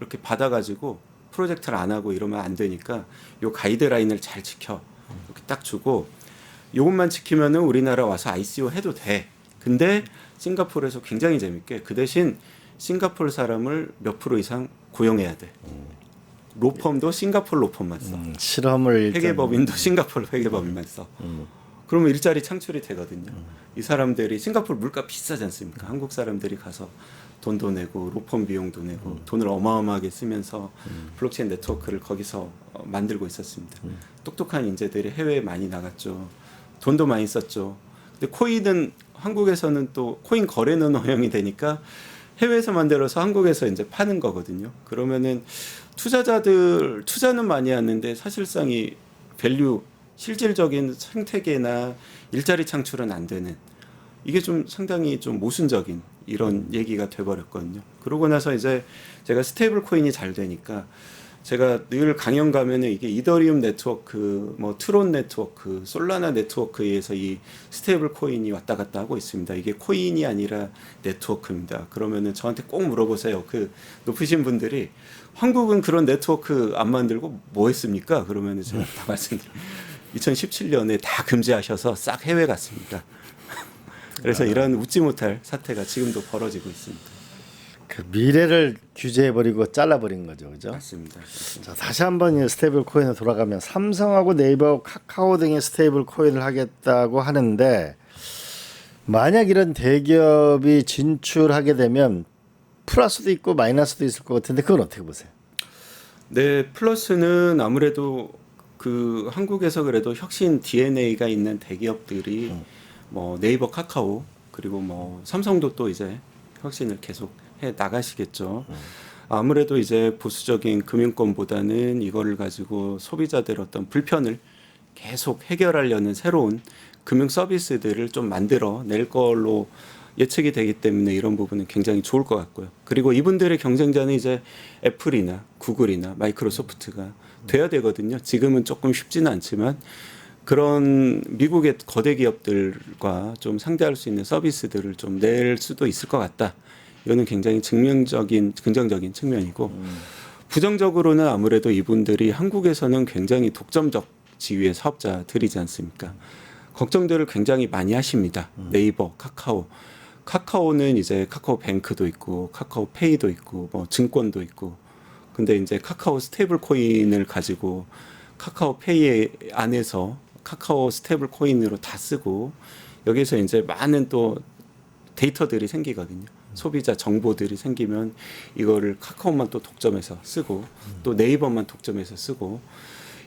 이렇게 받아가지고 프로젝트를 안 하고 이러면 안 되니까 요 가이드라인을 잘 지켜. 이렇게 딱 주고 요것만 지키면은 우리나라 와서 ICO 해도 돼. 근데 싱가포르에서 굉장히 재밌게 그 대신 싱가포르 사람을 몇 프로 이상 고용해야 돼. 로펌도 싱가포르 로펌만 써.
실험을 일단
회계법인도 싱가포르 회계법인만 써. 그러면 일자리 창출이 되거든요. 이 사람들이 싱가포르 물가 비싸지 않습니까? 한국 사람들이 가서 돈도 내고 로펌 비용도 내고 돈을 어마어마하게 쓰면서 블록체인 네트워크를 거기서 만들고 있었습니다. 똑똑한 인재들이 해외에 많이 나갔죠. 돈도 많이 썼죠. 근데 코인은 한국에서는 또 코인 거래는 허용이 되니까 해외에서 만들어서 한국에서 이제 파는 거거든요. 그러면은 투자자들 투자는 많이 하는데 사실상 이 밸류 실질적인 생태계나 일자리 창출은 안 되는, 이게 좀 상당히 좀 모순적인 이런 얘기가 돼버렸거든요. 그러고 나서 이제 제가 스테이블 코인이 잘 되니까 제가 늘 강연 가면은 이게 이더리움 네트워크, 뭐 트론 네트워크, 솔라나 네트워크에 의해서 이 스테이블 코인이 왔다 갔다 하고 있습니다. 이게 코인이 아니라 네트워크입니다. 그러면은 저한테 꼭 물어보세요. 그 높으신 분들이 한국은 그런 네트워크 안 만들고 뭐 했습니까? 그러면은 제가 다 말씀드려요. 2017년에 다 금지하셔서 싹 해외 갔습니다. 그래서 이런 웃지 못할 사태가 지금도 벌어지고 있습니다.
그 미래를 규제해버리고 잘라버린 거죠, 그죠?
맞습니다.
자, 다시 한번 이 스테이블 코인에 돌아가면 삼성하고 네이버, 카카오 등의 스테이블 코인을 하겠다고 하는데 만약 이런 대기업이 진출하게 되면 플러스도 있고 마이너스도 있을 것 같은데 그건 어떻게 보세요?
네, 플러스는 아무래도 그 한국에서 그래도 혁신 DNA가 있는 대기업들이 뭐 네이버, 카카오 그리고 뭐 삼성도 또 이제 혁신을 계속 해 나가시겠죠. 아무래도 이제 보수적인 금융권보다는 이거를 가지고 소비자들 어떤 불편을 계속 해결하려는 새로운 금융 서비스들을 좀 만들어 낼 걸로 예측이 되기 때문에 이런 부분은 굉장히 좋을 것 같고요. 그리고 이분들의 경쟁자는 이제 애플이나 구글이나 마이크로소프트가 돼야 되거든요. 지금은 조금 쉽지는 않지만 그런 미국의 거대 기업들과 좀 상대할 수 있는 서비스들을 좀 낼 수도 있을 것 같다. 이거는 굉장히 긍정적인 측면이고 부정적으로는 아무래도 이분들이 한국에서는 굉장히 독점적 지위의 사업자들이지 않습니까? 걱정들을 굉장히 많이 하십니다. 네이버, 카카오는 이제 카카오뱅크도 있고 카카오페이도 있고 뭐 증권도 있고 근데 이제 카카오 스테이블 코인을 가지고 카카오페이 안에서 카카오 스테이블 코인으로 다 쓰고 여기서 이제 많은 또 데이터들이 생기거든요. 소비자 정보들이 생기면 이거를 카카오만 또 독점해서 쓰고 또 네이버만 독점해서 쓰고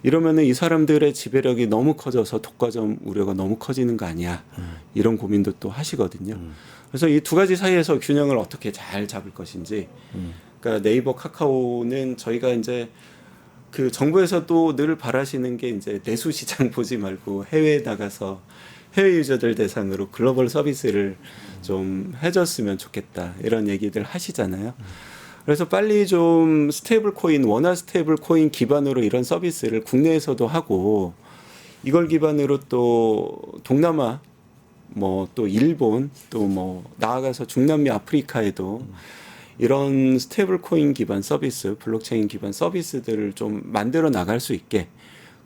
이러면은 이 사람들의 지배력이 너무 커져서 독과점 우려가 너무 커지는 거 아니야. 이런 고민도 또 하시거든요. 그래서 이 두 가지 사이에서 균형을 어떻게 잘 잡을 것인지. 그러니까 네이버, 카카오는 저희가 이제 그 정부에서 또 늘 바라시는 게 이제 내수 시장 보지 말고 해외에 나가서 해외 유저들 대상으로 글로벌 서비스를 좀 해줬으면 좋겠다 이런 얘기들 하시잖아요. 그래서 빨리 좀 스테이블 코인, 원화 스테이블 코인 기반으로 이런 서비스를 국내에서도 하고 이걸 기반으로 또 동남아 뭐 또 일본 또 뭐 나아가서 중남미 아프리카에도 이런 스테이블 코인 기반 서비스, 블록체인 기반 서비스들을 좀 만들어 나갈 수 있게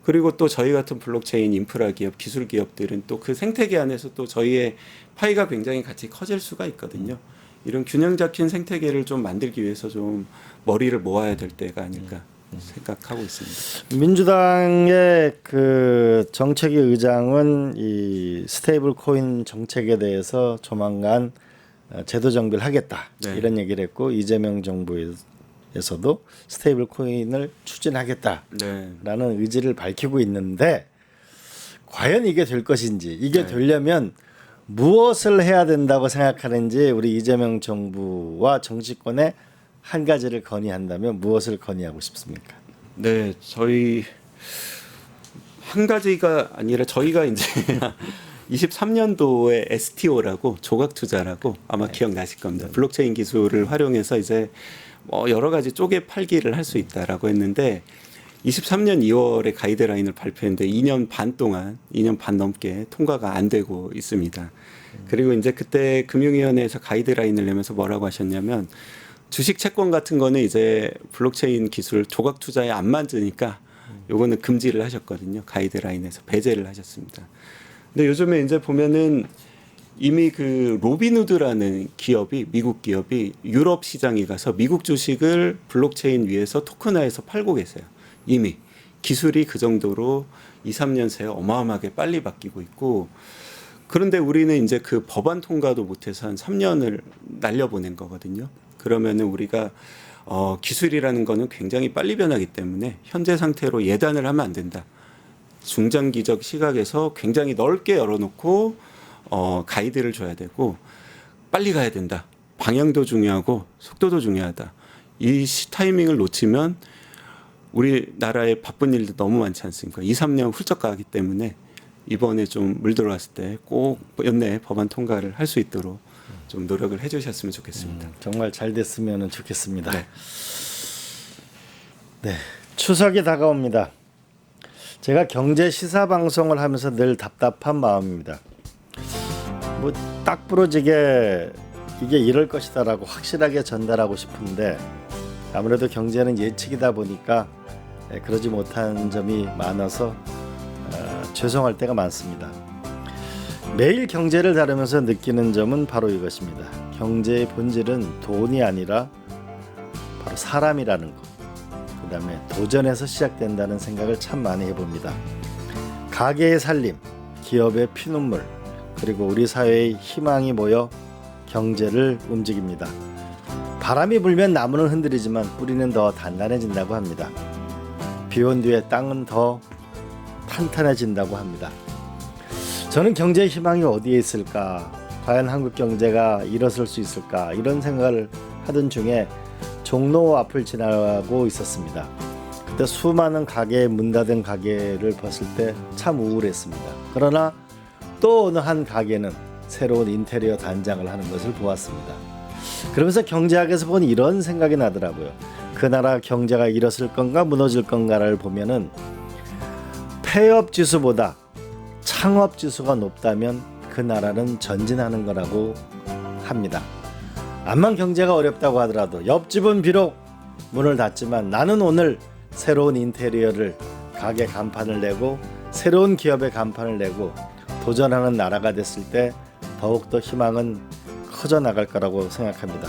그리고 또 저희 같은 블록체인 인프라 기업, 기술 기업들은 또 그 생태계 안에서 또 저희의 파이가 굉장히 같이 커질 수가 있거든요. 이런 균형 잡힌 생태계를 좀 만들기 위해서 좀 머리를 모아야 될 때가 아닐까 생각하고 있습니다.
민주당의 그 정책위 의장은 이 스테이블 코인 정책에 대해서 조만간 제도 정비를 하겠다
네.
이런 얘기를 했고 이재명 정부에서도 스테이블 코인을 추진하겠다라는
네.
의지를 밝히고 있는데 과연 이게 될 것인지 이게
네.
되려면 무엇을 해야 된다고 생각하는지 우리 이재명 정부와 정치권에 한 가지를 건의한다면 무엇을 건의하고 싶습니까?
네, 저희 한 가지가 아니라 저희가 이제 23년도에 STO라고 조각 투자라고 아마 기억나실 겁니다. 블록체인 기술을 활용해서 이제 뭐 여러 가지 쪼개 팔기를 할 수 있다라고 했는데 23년 2월에 가이드라인을 발표했는데 2년 반 넘게 통과가 안 되고 있습니다. 그리고 이제 그때 금융위원회에서 가이드라인을 내면서 뭐라고 하셨냐면 주식 채권 같은 거는 이제 블록체인 기술 조각 투자에 안 맞으니까 요거는 금지를 하셨거든요. 가이드라인에서 배제를 하셨습니다. 근데 요즘에 이제 보면은 이미 그 로빈후드라는 기업이 미국 기업이 유럽 시장에 가서 미국 주식을 블록체인 위에서 토큰화해서 팔고 계세요. 이미 기술이 그 정도로 2, 3년 새에 어마어마하게 빨리 바뀌고 있고 그런데 우리는 이제 그 법안 통과도 못해서 한 3년을 날려보낸 거거든요. 그러면은 우리가 기술이라는 거는 굉장히 빨리 변하기 때문에 현재 상태로 예단을 하면 안 된다. 중장기적 시각에서 굉장히 넓게 열어놓고 가이드를 줘야 되고 빨리 가야 된다. 방향도 중요하고 속도도 중요하다. 이 타이밍을 놓치면 우리나라에 바쁜 일도 너무 많지 않습니까? 2, 3년 훌쩍 가기 때문에 이번에 좀 물들어왔을 때 꼭 연내에 법안 통과를 할 수 있도록 좀 노력을 해주셨으면 좋겠습니다.
정말 잘 됐으면 좋겠습니다.
네.
네, 추석이 다가옵니다. 제가 경제 시사 방송을 하면서 늘 답답한 마음입니다. 뭐 딱 부러지게 이게 이럴 것이다라고 확실하게 전달하고 싶은데 아무래도 경제는 예측이다 보니까 그러지 못한 점이 많아서 죄송할 때가 많습니다. 매일 경제를 다루면서 느끼는 점은 바로 이것입니다. 경제의 본질은 돈이 아니라 바로 사람이라는 것. 그 다음에 도전에서 시작된다는 생각을 참 많이 해봅니다. 가게의 살림, 기업의 피눈물, 그리고 우리 사회의 희망이 모여 경제를 움직입니다. 바람이 불면 나무는 흔들리지만 뿌리는 더 단단해진다고 합니다. 비온 뒤에 땅은 더 탄탄해진다고 합니다. 저는 경제의 희망이 어디에 있을까? 과연 한국 경제가 일어설 수 있을까? 이런 생각을 하던 중에 종로 앞을 지나가고 있었습니다. 그때 수많은 가게에 문 닫은 가게를 봤을 때 참 우울했습니다. 그러나 또 어느 한 가게는 새로운 인테리어 단장을 하는 것을 보았습니다. 그러면서 경제학에서 본 이런 생각이 나더라고요. 그 나라 경제가 일어설 건가 무너질 건가를 보면은 폐업 지수보다 창업 지수가 높다면 그 나라는 전진하는 거라고 합니다. 암만 경제가 어렵다고 하더라도 옆집은 비록 문을 닫지만 나는 오늘 새로운 인테리어를 가게 간판을 내고 새로운 기업의 간판을 내고 도전하는 나라가 됐을 때 더욱더 희망은 커져 나갈 거라고 생각합니다.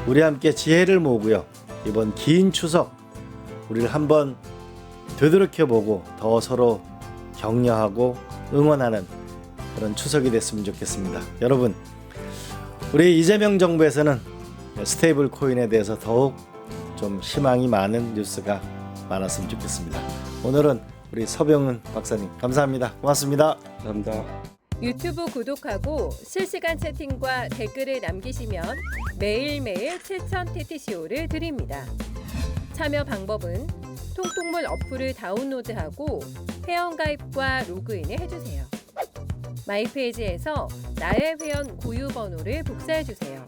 우리 함께 지혜를 모으고요. 이번 긴 추석 우리를 한번 되돌이켜보고 더 서로 격려하고 응원하는 그런 추석이 됐으면 좋겠습니다. 여러분, 우리 이재명 정부에서는 스테이블 코인에 대해서 더욱 좀 희망이 많은 뉴스가 많았으면 좋겠습니다. 오늘은 우리 서병은 박사님 감사합니다. 고맙습니다.
감사합니다.
유튜브 구독하고 실시간 채팅과 댓글을 남기시면 매일매일 7,000TTCO를 드립니다. 참여 방법은 통통물 어플을 다운로드하고 회원가입과 로그인을 해주세요. 마이페이지에서 나의 회원 고유 번호를 복사해주세요.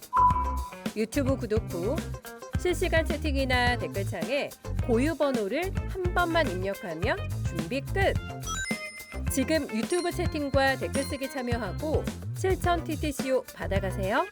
유튜브 구독 후 실시간 채팅이나 댓글창에 고유 번호를 한 번만 입력하면 준비 끝! 지금 유튜브 채팅과 댓글 쓰기 참여하고 7,000TTCO 받아가세요.